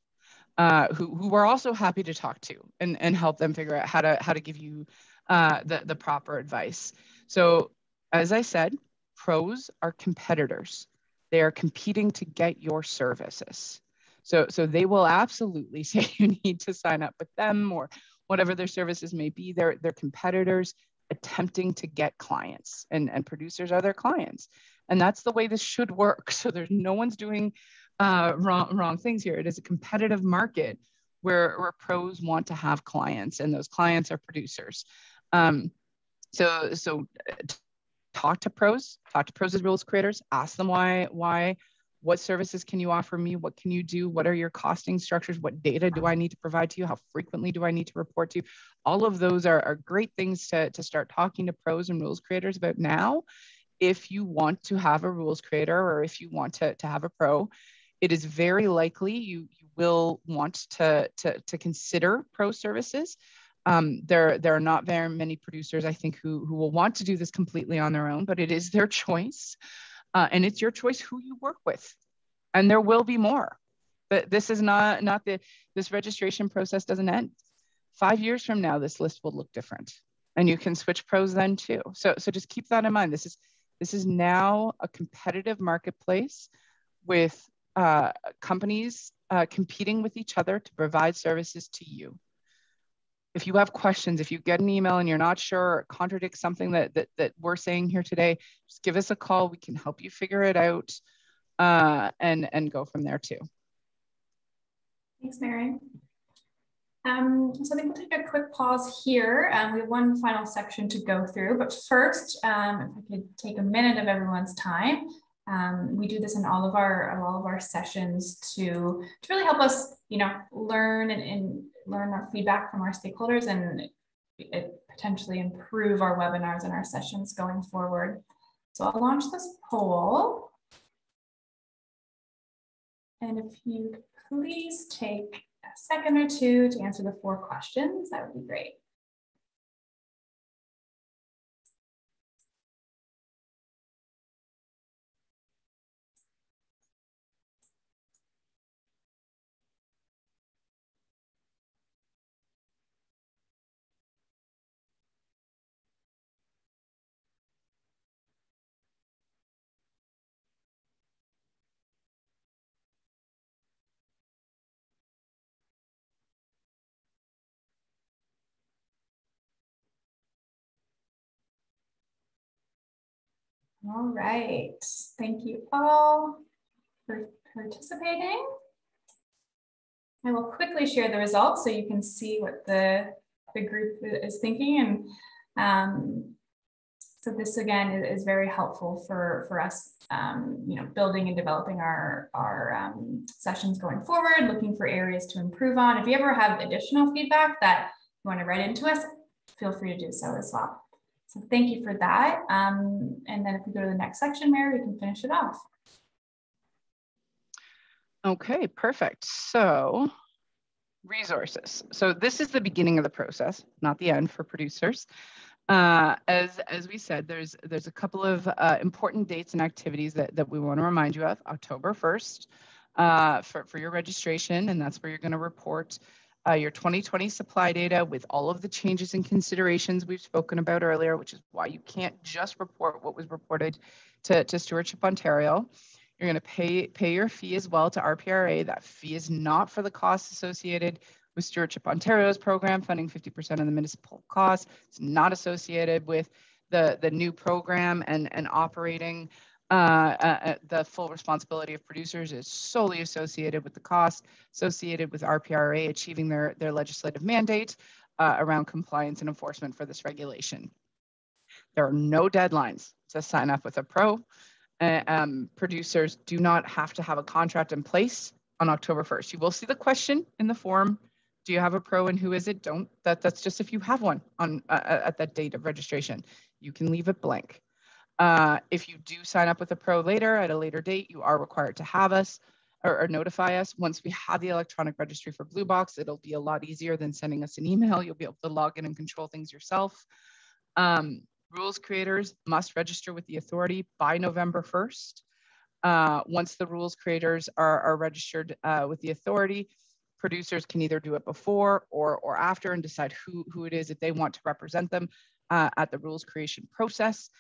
who are also happy to talk to and help them figure out how to give you the proper advice. So as I said, pros are competitors. They are competing to get your services. So they will absolutely say you need to sign up with them or whatever their services may be. They're competitors attempting to get clients, and producers are their clients. And that's the way this should work. So there's no one's doing wrong things here. It is a competitive market where pros want to have clients, and those clients are producers. So talk to pros as rules creators, ask them why, what services can you offer me? What can you do? What are your costing structures? What data do I need to provide to you? How frequently do I need to report to you? All of those are great things to start talking to pros and rules creators about now. If you want to have a rules creator, or if you want to have a pro, it is very likely you will want to consider pro services. There are not very many producers, I think, who will want to do this completely on their own, but it is their choice. And it's your choice who you work with. And there will be more. But this is this registration process doesn't end. 5 years from now, this list will look different. And you can switch pros then too. So just keep that in mind. This is now a competitive marketplace with companies competing with each other to provide services to you. If you have questions, if you get an email and you're not sure or it contradicts something that we're saying here today, just give us a call. We can help you figure it out and go from there too. Thanks, Mary. So I think we'll take a quick pause here. We have one final section to go through, but first, if I could take a minute of everyone's time. We do this in all of our sessions to really help us, learn and learn our feedback from our stakeholders and potentially improve our webinars and our sessions going forward. So I'll launch this poll. And if you could please take a second or two to answer the 4 questions, that would be great. All right. Thank you all for participating. I will quickly share the results so you can see what the group is thinking. And so this again is very helpful for us, building and developing our sessions going forward, looking for areas to improve on. If you ever have additional feedback that you want to write into us, feel free to do so as well. So thank you for that. And then if we go to the next section, Mary, we can finish it off. Okay, perfect. So resources. So this is the beginning of the process, not the end for producers. As we said, there's a couple of important dates and activities that we want to remind you of. October 1st for your registration, and that's where you're going to report your 2020 supply data with all of the changes and considerations we've spoken about earlier, which is why you can't just report what was reported to Stewardship Ontario. You're going to pay your fee as well to RPRA. That fee is not for the costs associated with Stewardship Ontario's program, funding 50% of the municipal costs. It's not associated with the new program and operating the full responsibility of producers. Is solely associated with the costs associated with RPRA achieving their legislative mandate around compliance and enforcement for this regulation. There are no deadlines to sign up with a pro. Producers do not have to have a contract in place on October 1st. You will see the question in the form. Do you have a pro and who is it? That's just if you have one on at that date of registration. You can leave it blank. If you do sign up with a pro later at a later date, you are required to have us or notify us. Once we have the electronic registry for Blue Box, it'll be a lot easier than sending us an email. You'll be able to log in and control things yourself. Rules creators must register with the authority by November 1st. Once the rules creators are registered with the authority, producers can either do it before or after and decide who it is that they want to represent them at the rules creation process.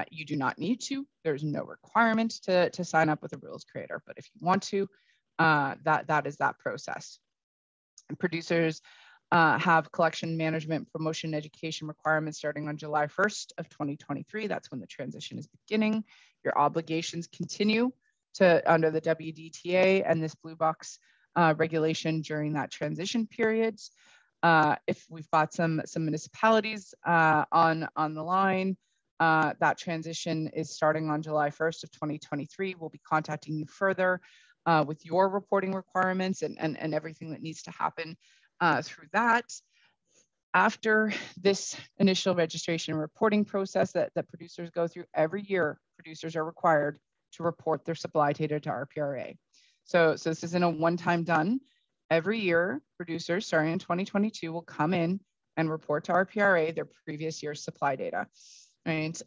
You do not need to. There's no requirement to sign up with a rules creator, but if you want to, that is that process. And producers have collection management, promotion, education requirements starting on July 1st of 2023. That's when the transition is beginning. Your obligations continue under the WDTA and this Blue Box regulation during that transition period. If we've got some municipalities on the line, that transition is starting on July 1st of 2023. We'll be contacting you further with your reporting requirements and everything that needs to happen through that. After this initial registration and reporting process that producers go through every year, producers are required to report their supply data to RPRA. So this isn't a one-time done. Every year, producers starting in 2022 will come in and report to RPRA their previous year's supply data. Right?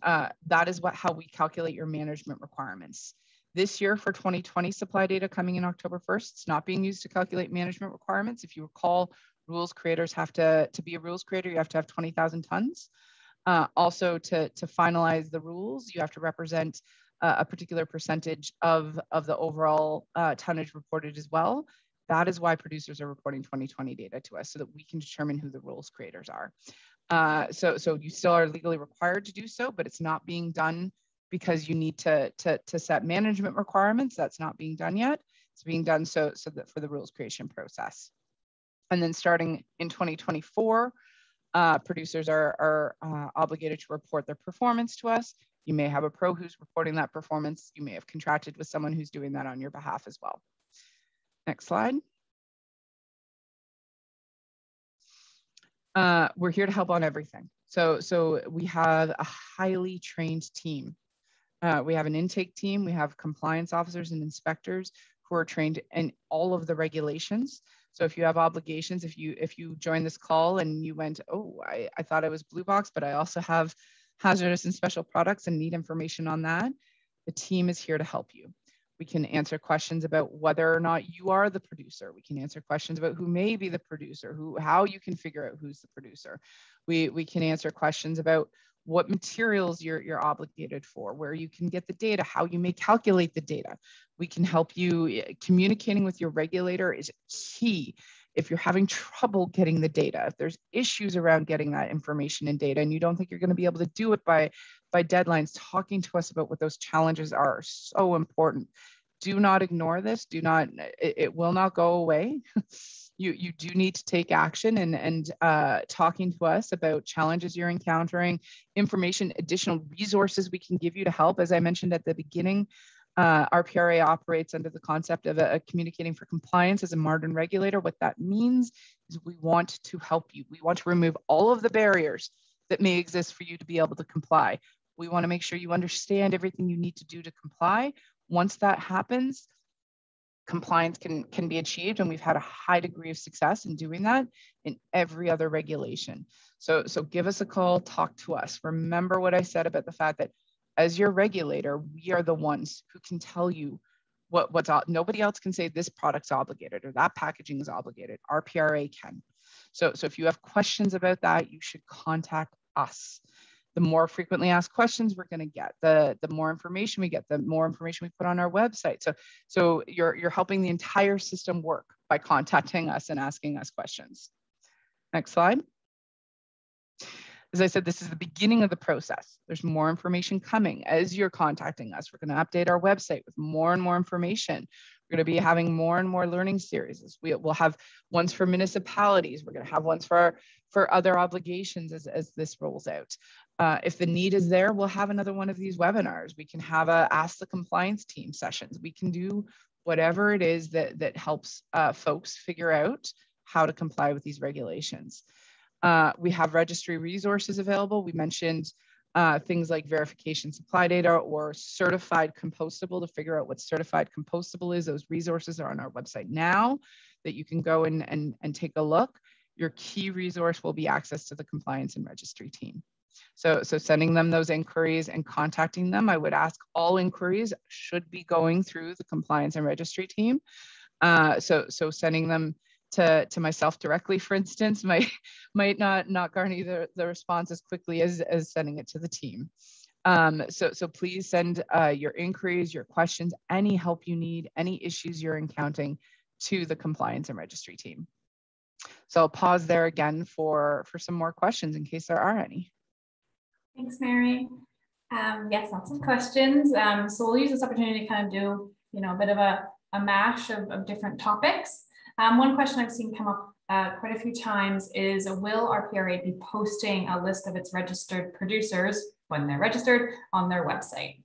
That is how we calculate your management requirements. This year for 2020 supply data coming in October 1st, it's not being used to calculate management requirements. If you recall, rules creators have to be a rules creator, you have to have 20,000 tons. Also to finalize the rules, you have to represent a particular percentage of the overall tonnage reported as well. That is why producers are reporting 2020 data to us so that we can determine who the rules creators are. So you still are legally required to do so, but it's not being done because you need to set management requirements. That's not being done yet. It's being done so that for the rules creation process. And then starting in 2024, producers are obligated to report their performance to us. You may have a pro who's reporting that performance. You may have contracted with someone who's doing that on your behalf as well. Next slide. We're here to help on everything. So we have a highly trained team. We have an intake team. We have compliance officers and inspectors who are trained in all of the regulations. So if you have obligations, if you join this call and you went, oh, I thought I was Blue Box, but I also have hazardous and special products and need information on that, the team is here to help you. We can answer questions about whether or not you are the producer. We can answer questions about who may be the producer, how you can figure out who's the producer. We can answer questions about what materials you're obligated for, where you can get the data, how you may calculate the data. We can help you. Communicating with your regulator is key. if you're having trouble getting the data, if there's issues around getting that information and data, and you don't think you're going to be able to do it by deadlines, talking to us about what those challenges are so important. Do not ignore this. It will not go away. You do need to take action, and talking to us about challenges you're encountering, information, additional resources we can give you to help. As I mentioned at the beginning, RPRA operates under the concept of communicating for compliance as a modern regulator. What that means is we want to help you. We want to remove all of the barriers that may exist for you to be able to comply. We want to make sure you understand everything you need to do to comply. Once that happens, compliance can be achieved, and we've had a high degree of success in doing that in every other regulation. So give us a call, talk to us. Remember what I said about the fact that as your regulator, we are the ones who can tell you nobody else can say this product's obligated or that packaging is obligated. RPRA can. So if you have questions about that, you should contact us. The more frequently asked questions we're going to get, the more information we get, the more information we put on our website. So you're helping the entire system work by contacting us and asking us questions. Next slide. As I said, this is the beginning of the process. There's more information coming as you're contacting us. We're going to update our website with more and more information. We're going to be having more and more learning series. We'll have ones for municipalities. We're going to have ones for other obligations as this rolls out. If the need is there, we'll have another one of these webinars. We can have Ask the Compliance Team sessions. We can do whatever it is that helps folks figure out how to comply with these regulations. We have registry resources available. We mentioned things like verification supply data or certified compostable. To figure out what certified compostable is, those resources are on our website now that you can go and take a look. Your key resource will be access to the compliance and registry team. So sending them those inquiries and contacting them, I would ask all inquiries should be going through the compliance and registry team. So sending them to myself directly, for instance, might not garner the response as quickly as sending it to the team. So please send your inquiries, your questions, any help you need, any issues you're encountering to the compliance and registry team. So I'll pause there again for some more questions in case there are any. Thanks, Mary. Yes, lots of questions. So we'll use this opportunity to kind of do, a bit of a mash of different topics. One question I've seen come up quite a few times is, will RPRA be posting a list of its registered producers when they're registered on their website?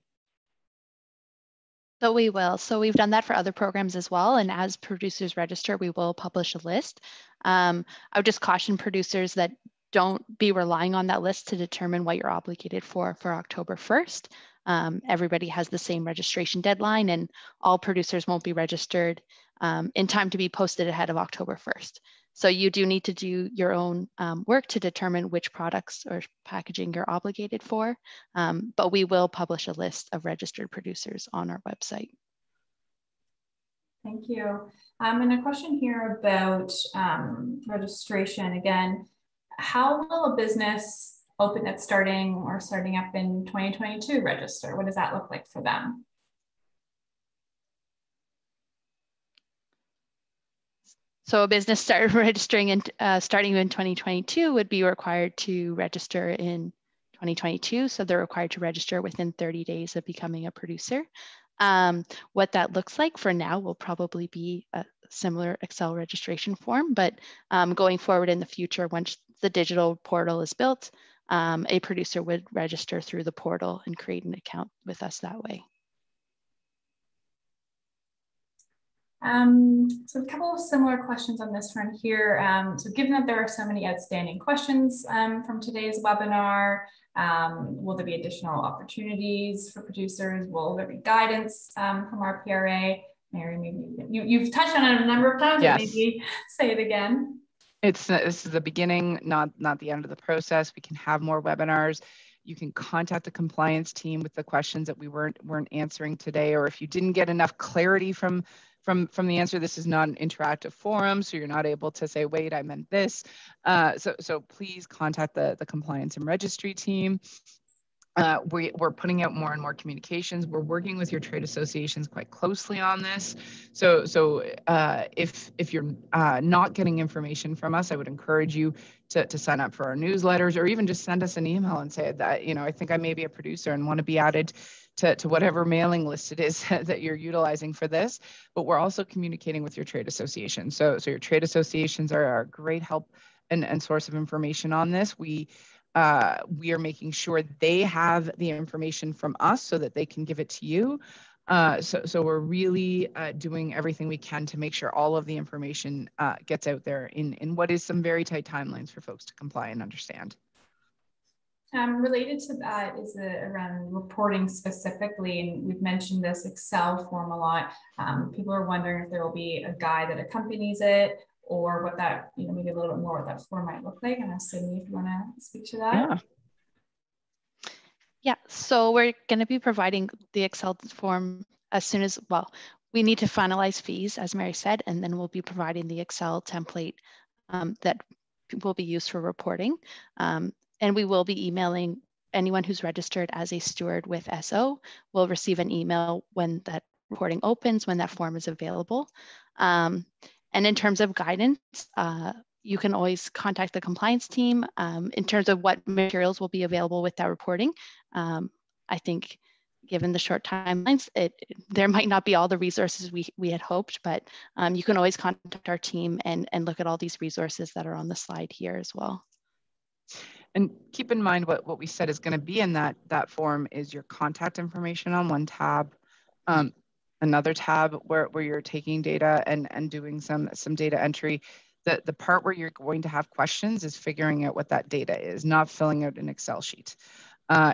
So we will. So we've done that for other programs as well. And as producers register, we will publish a list. I would just caution producers that don't be relying on that list to determine what you're obligated for October 1st. Everybody has the same registration deadline, and all producers won't be registered in time to be posted ahead of October 1st. So you do need to do your own work to determine which products or packaging you're obligated for, but we will publish a list of registered producers on our website. Thank you. And a question here about registration again. How will a business open that's starting up in 2022 register? What does that look like for them? So a business starting in 2022 would be required to register in 2022. So they're required to register within 30 days of becoming a producer. What that looks like for now will probably be a similar Excel registration form, but going forward in the future, once the digital portal is built, a producer would register through the portal and create an account with us that way. So a couple of similar questions on this front here. So given that there are so many outstanding questions from today's webinar, will there be additional opportunities for producers? Will there be guidance from RPRA? Mary, maybe you've touched on it a number of times, yes. But maybe say it again. This is the beginning, not the end of the process. We can have more webinars. You can contact the compliance team with the questions that we weren't answering today, or if you didn't get enough clarity from the answer, this is not an interactive forum, so you're not able to say, wait, I meant this. So please contact the compliance and registry team. We're putting out more and more communications. We're working with your trade associations quite closely on this. So if you're not getting information from us, I would encourage you to sign up for our newsletters, or even just send us an email and say that, I think I may be a producer and want to be added to whatever mailing list it is that you're utilizing for this. But we're also communicating with your trade association. So your trade associations are a great help and source of information on this. We are making sure they have the information from us so that they can give it to you. So we're really doing everything we can to make sure all of the information gets out there in what is some very tight timelines for folks to comply and understand. Related to that is around reporting specifically, and we've mentioned this Excel form a lot. People are wondering if there will be a guide that accompanies it, or what that, maybe a little bit more what that form might look like. And Sydney, if you want to speak to that. Yeah, so we're going to be providing the Excel form as soon as, we need to finalize fees, as Mary said, and then we'll be providing the Excel template that will be used for reporting. And we will be emailing anyone who's registered as a steward with SO will receive an email when that reporting opens, when that form is available. And in terms of guidance, you can always contact the compliance team in terms of what materials will be available with that reporting. I think given the short timelines, there might not be all the resources we had hoped, but you can always contact our team and look at all these resources that are on the slide here as well. And keep in mind what we said is going to be in that form is your contact information on one tab, another tab where you're taking data and doing some data entry. The part where you're going to have questions is figuring out what that data is, not filling out an Excel sheet.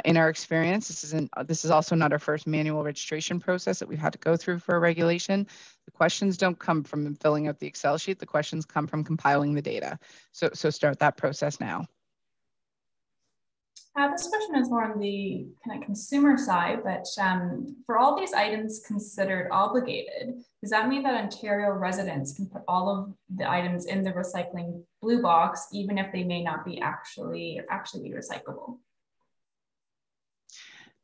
In our experience, this is also not our first manual registration process that we've had to go through for a regulation. The questions don't come from filling out the Excel sheet. The questions come from compiling the data. So start that process now. This question is more on the kind of consumer side, but for all these items considered obligated, does that mean that Ontario residents can put all of the items in the recycling blue box, even if they may not be actually be recyclable?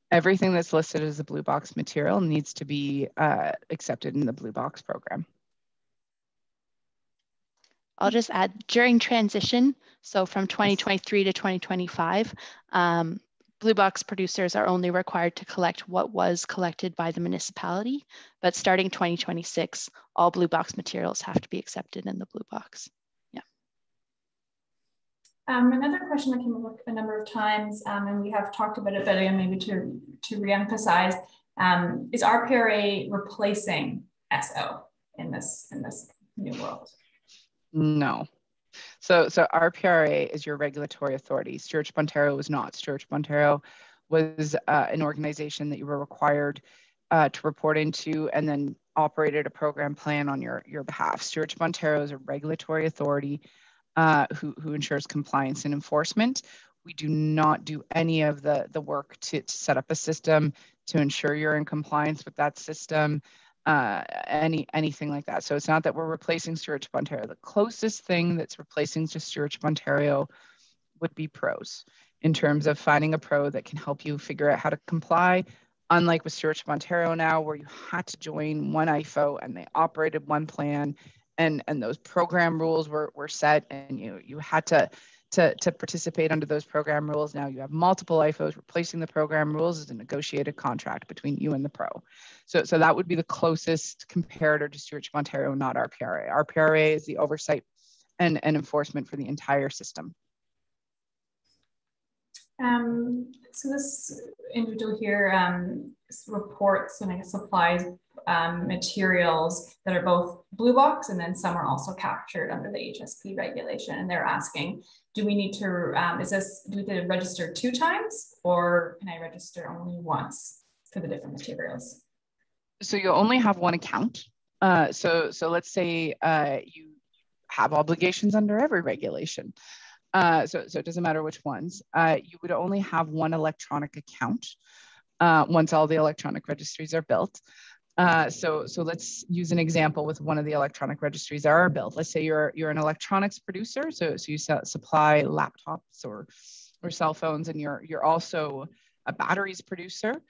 Everything that's listed as a blue box material needs to be accepted in the blue box program. I'll just add, during transition, so from 2023 to 2025, blue box producers are only required to collect what was collected by the municipality, but starting 2026, all blue box materials have to be accepted in the blue box. Yeah. Another question that came up a number of times, and we have talked about it, but again, maybe to reemphasize, is RPRA replacing SO in this new world? No. So RPRA is your regulatory authority. Stewardship Ontario was not. Stewardship Ontario was an organization that you were required to report into and then operated a program plan on your behalf. Stewardship Ontario is a regulatory authority who ensures compliance and enforcement. We do not do any of the work to set up a system to ensure you're in compliance with that system. Anything like that. So it's not that we're replacing Stewardship Ontario. The closest thing that's replacing just Stewardship Ontario would be pros in terms of finding a pro that can help you figure out how to comply. Unlike with Stewardship Ontario now, where you had to join one IFO and they operated one plan and those program rules were set and you had to participate under those program rules. Now you have multiple IFOs. Replacing the program rules is a negotiated contract between you and the pro. So that would be the closest comparator to Stewardship Ontario, not RPRA. RPRA is the oversight and enforcement for the entire system. So this individual here reports and I guess supplies materials that are both blue box and then some are also captured under the HSP regulation. And they're asking, do we need to, do we need to register 2 times or can I register only once for the different materials? So you'll only have one account. So let's say you have obligations under every regulation. So it doesn't matter which ones. You would only have one electronic account once all the electronic registries are built. So let's use an example with one of the electronic registries that are built. Let's say you're an electronics producer, so you supply laptops or cell phones, and you're also a batteries producer,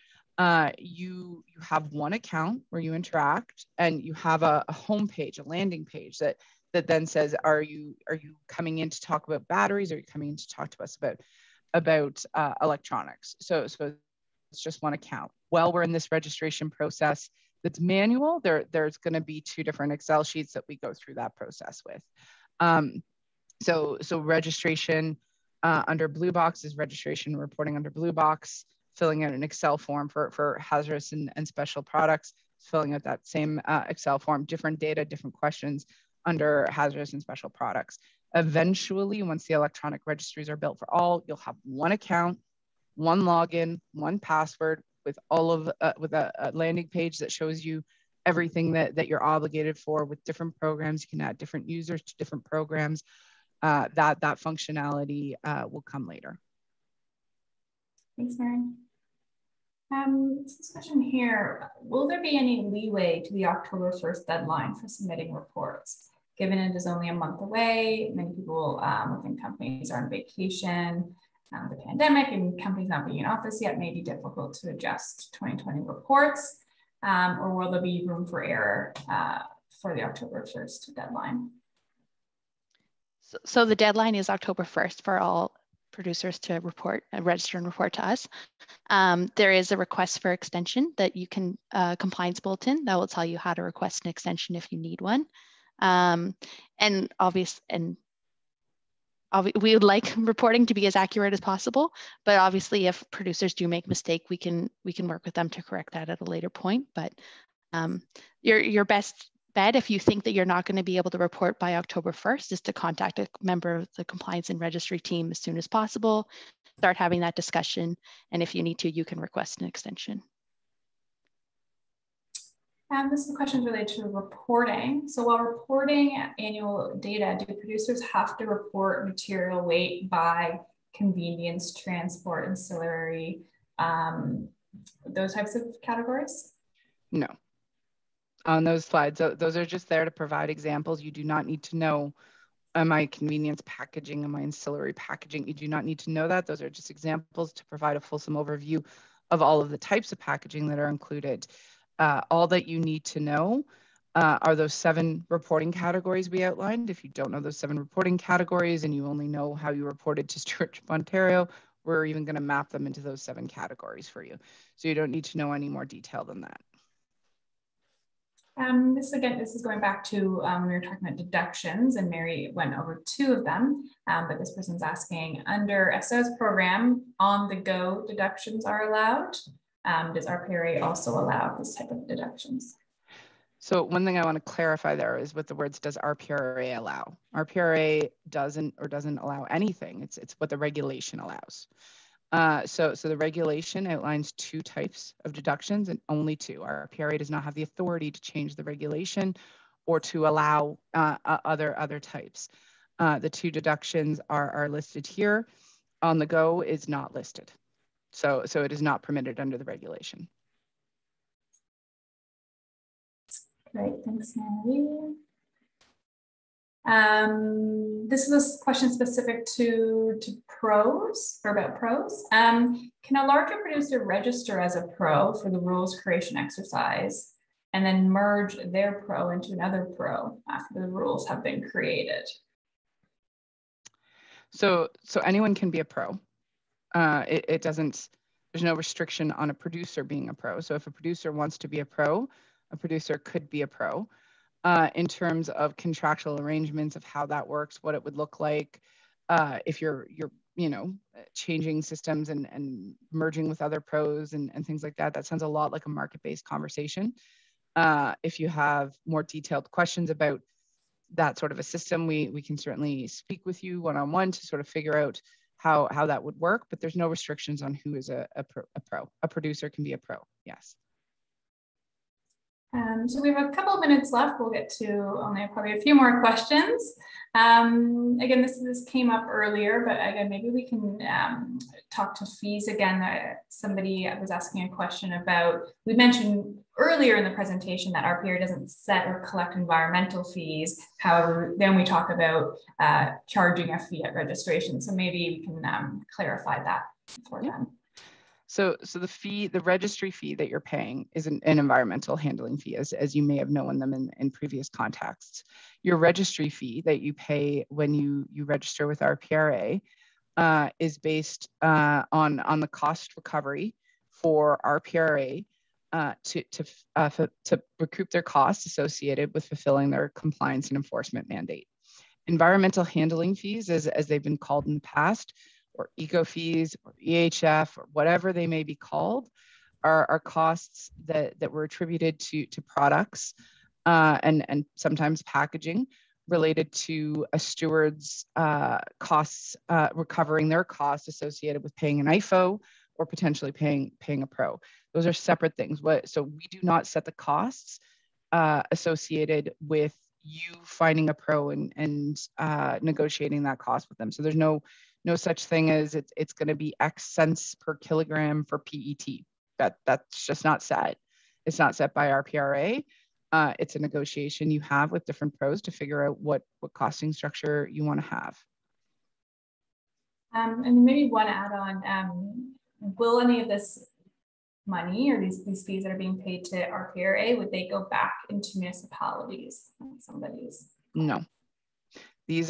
you have one account where you interact, and you have a home page, a landing page that then says, are you coming in to talk about batteries? Or are you coming in to talk to us about electronics? So it's just one account. While we're in this registration process that's manual, there's going to be 2 different Excel sheets that we go through that process with. So registration under Blue Box is registration reporting under Blue Box, filling out an Excel form for hazardous and special products, filling out that same Excel form, different data, different questions under hazardous and special products. Eventually, once the electronic registries are built for all, you'll have one account, one login, one password, with all of with a landing page that shows you everything that you're obligated for with different programs. You can add different users to different programs. That functionality will come later. Thanks, Mary. This question here, will there be any leeway to the October 1st deadline for submitting reports? Given it is only a month away, many people within companies are on vacation, the pandemic and companies not being in office yet may be difficult to adjust 2020 reports, or will there be room for error for the October 1st deadline? So the deadline is October 1st for all producers to register and report to us. There is a request for extension that you can, compliance bulletin that will tell you how to request an extension if you need one. We would like reporting to be as accurate as possible, but obviously if producers do make a mistake, we can work with them to correct that at a later point. But your best bet, if you think that you're not going to be able to report by October 1st, is to contact a member of the compliance and registry team as soon as possible, start having that discussion, and if you need to, you can request an extension. This is a question related to reporting. So while reporting annual data, do producers have to report material weight by convenience, transport, ancillary, those types of categories? No. On those slides, those are just there to provide examples. You do not need to know, am I convenience packaging, am I ancillary packaging? You do not need to know that. Those are just examples to provide a fulsome overview of all of the types of packaging that are included. All that you need to know are those 7 reporting categories we outlined. If you don't know those 7 reporting categories and you only know how you reported to Stewardship Ontario, we're even going to map them into those 7 categories for you. So you don't need to know any more detail than that. This is going back to when we were talking about deductions, and Mary went over 2 of them, but this person's asking, under SO's program, on-the-go deductions are allowed. Does RPRA also allow this type of deductions? So one thing I want to clarify there is with the words, does RPRA allow? RPRA doesn't allow anything. It's what the regulation allows. So the regulation outlines 2 types of deductions, and only 2. RPRA does not have the authority to change the regulation or to allow other types. The 2 deductions are listed here. On the go is not listed. So it is not permitted under the regulation. Great, thanks, Mary. This is a question specific to pros, or about pros. Can a larger producer register as a pro for the rules creation exercise and then merge their pro into another pro after the rules have been created? So anyone can be a pro. There's no restriction on a producer being a pro. So if a producer wants to be a producer could be a pro. In terms of contractual arrangements of how that works, what it would look like, if you're changing systems and merging with other pros and things like that, that sounds a lot like a market-based conversation. If you have more detailed questions about that sort of a system, we can certainly speak with you one-on-one to sort of figure out how that would work, but there's no restrictions on who is a pro. A producer can be a pro, yes. So we have a couple of minutes left. We'll get to only probably a few more questions. Again, this came up earlier, but again, maybe we can talk to fees again. Somebody was asking a question about, we mentioned earlier in the presentation that RPRA doesn't set or collect environmental fees. However, then we talk about charging a fee at registration. So maybe we can clarify that for them. So the fee, the registry fee that you're paying is an environmental handling fee, as you may have known them in previous contexts. Your registry fee that you pay when you register with RPRA is based on the cost recovery for RPRA to recoup their costs associated with fulfilling their compliance and enforcement mandate. Environmental handling fees, as they've been called in the past, or eco fees or EHF or whatever they may be called, are costs that were attributed to products and sometimes packaging related to a steward's costs, recovering their costs associated with paying an IFO or potentially paying a pro. Those are separate things. So we do not set the costs associated with you finding a pro and negotiating that cost with them. So there's no such thing as it's going to be X cents per kilogram for PET. That's just not set. It's not set by RPRA. It's a negotiation you have with different pros to figure out what costing structure you want to have. And maybe one add on, will any of this money or these fees that are being paid to RPRA, would they go back into municipalities? Somebody's? No. These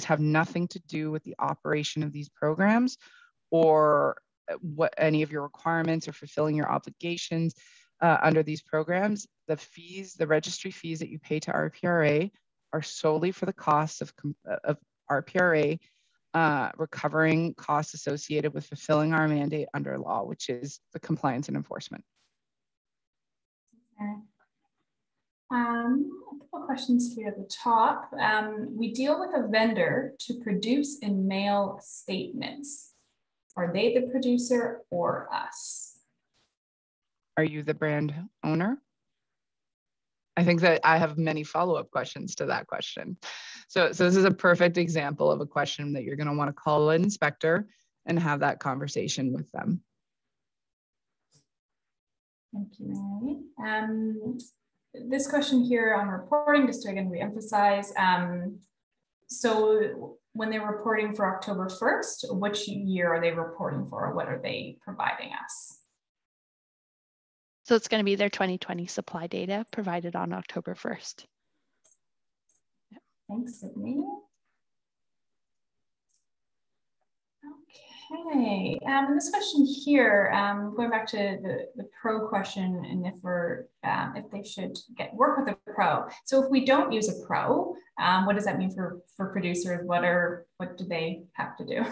have nothing to do with the operation of these programs or what any of your requirements or fulfilling your obligations under these programs. The fees, the registry fees that you pay to RPRA are solely for the costs of RPRA recovering costs associated with fulfilling our mandate under law, which is the compliance and enforcement. A couple questions here at the top. We deal with a vendor to produce and mail statements. Are they the producer or us? Are you the brand owner? I think that I have many follow-up questions to that question. So this is a perfect example of a question that you're going to want to call an inspector and have that conversation with them. Thank you, Mary. This question here on reporting, just to again re-emphasize, so when they're reporting for October 1st, which year are they reporting for? What are they providing us? So it's going to be their 2020 supply data provided on October 1st. Thanks, Sydney. Okay, and this question here, going back to the pro question, and if they should work with a pro. So if we don't use a pro, what does that mean for producers? What do they have to do?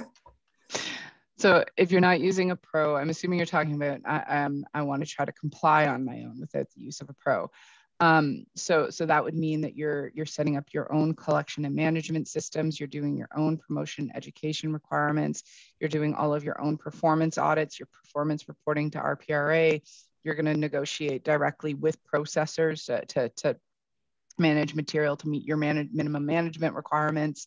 So if you're not using a pro, I'm assuming you're talking about I want to try to comply on my own without the use of a pro. So that would mean that you're setting up your own collection and management systems. You're doing your own promotion education requirements. You're doing all of your own performance audits, your performance reporting to RPRA. You're going to negotiate directly with processors to manage material to meet your minimum management requirements.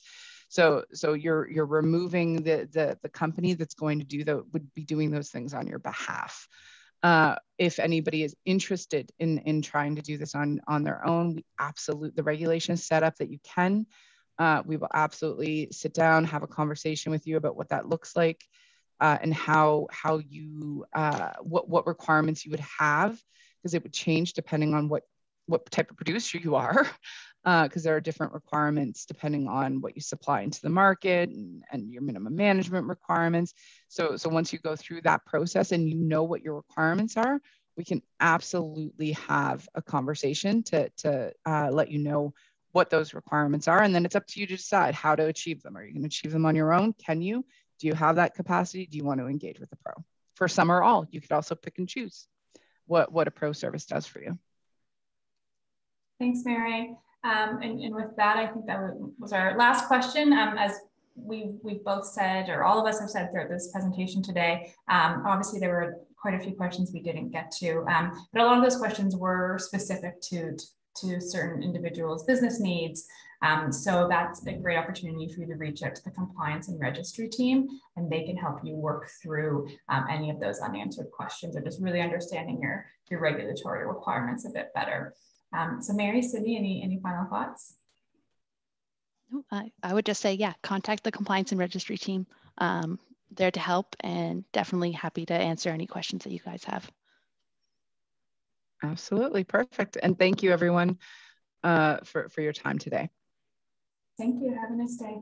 So you're removing the company that's going to would be doing those things on your behalf. If anybody is interested in trying to do this on their own, the regulation is set up that you can. We will absolutely sit down, have a conversation with you about what that looks like and how you what requirements you would have, because it would change depending on what type of producer you are. Because there are different requirements depending on what you supply into the market and your minimum management requirements. So once you go through that process and you know what your requirements are, we can absolutely have a conversation to let you know what those requirements are. And then it's up to you to decide how to achieve them. Are you going to achieve them on your own? Can you? Do you have that capacity? Do you want to engage with a pro? For some or all, you could also pick and choose what a pro service does for you. Thanks, Mary. And with that, I think that was our last question. As we've both said, or all of us have said throughout this presentation today, obviously there were quite a few questions we didn't get to, but a lot of those questions were specific to certain individuals' business needs. So that's a great opportunity for you to reach out to the compliance and registry team, and they can help you work through any of those unanswered questions, or just really understanding your regulatory requirements a bit better. So Mary, Sydney, any final thoughts? I would just say, yeah, contact the compliance and registry team. there to help, and definitely happy to answer any questions that you guys have. Absolutely, perfect. And thank you everyone for your time today. Thank you, have a nice day.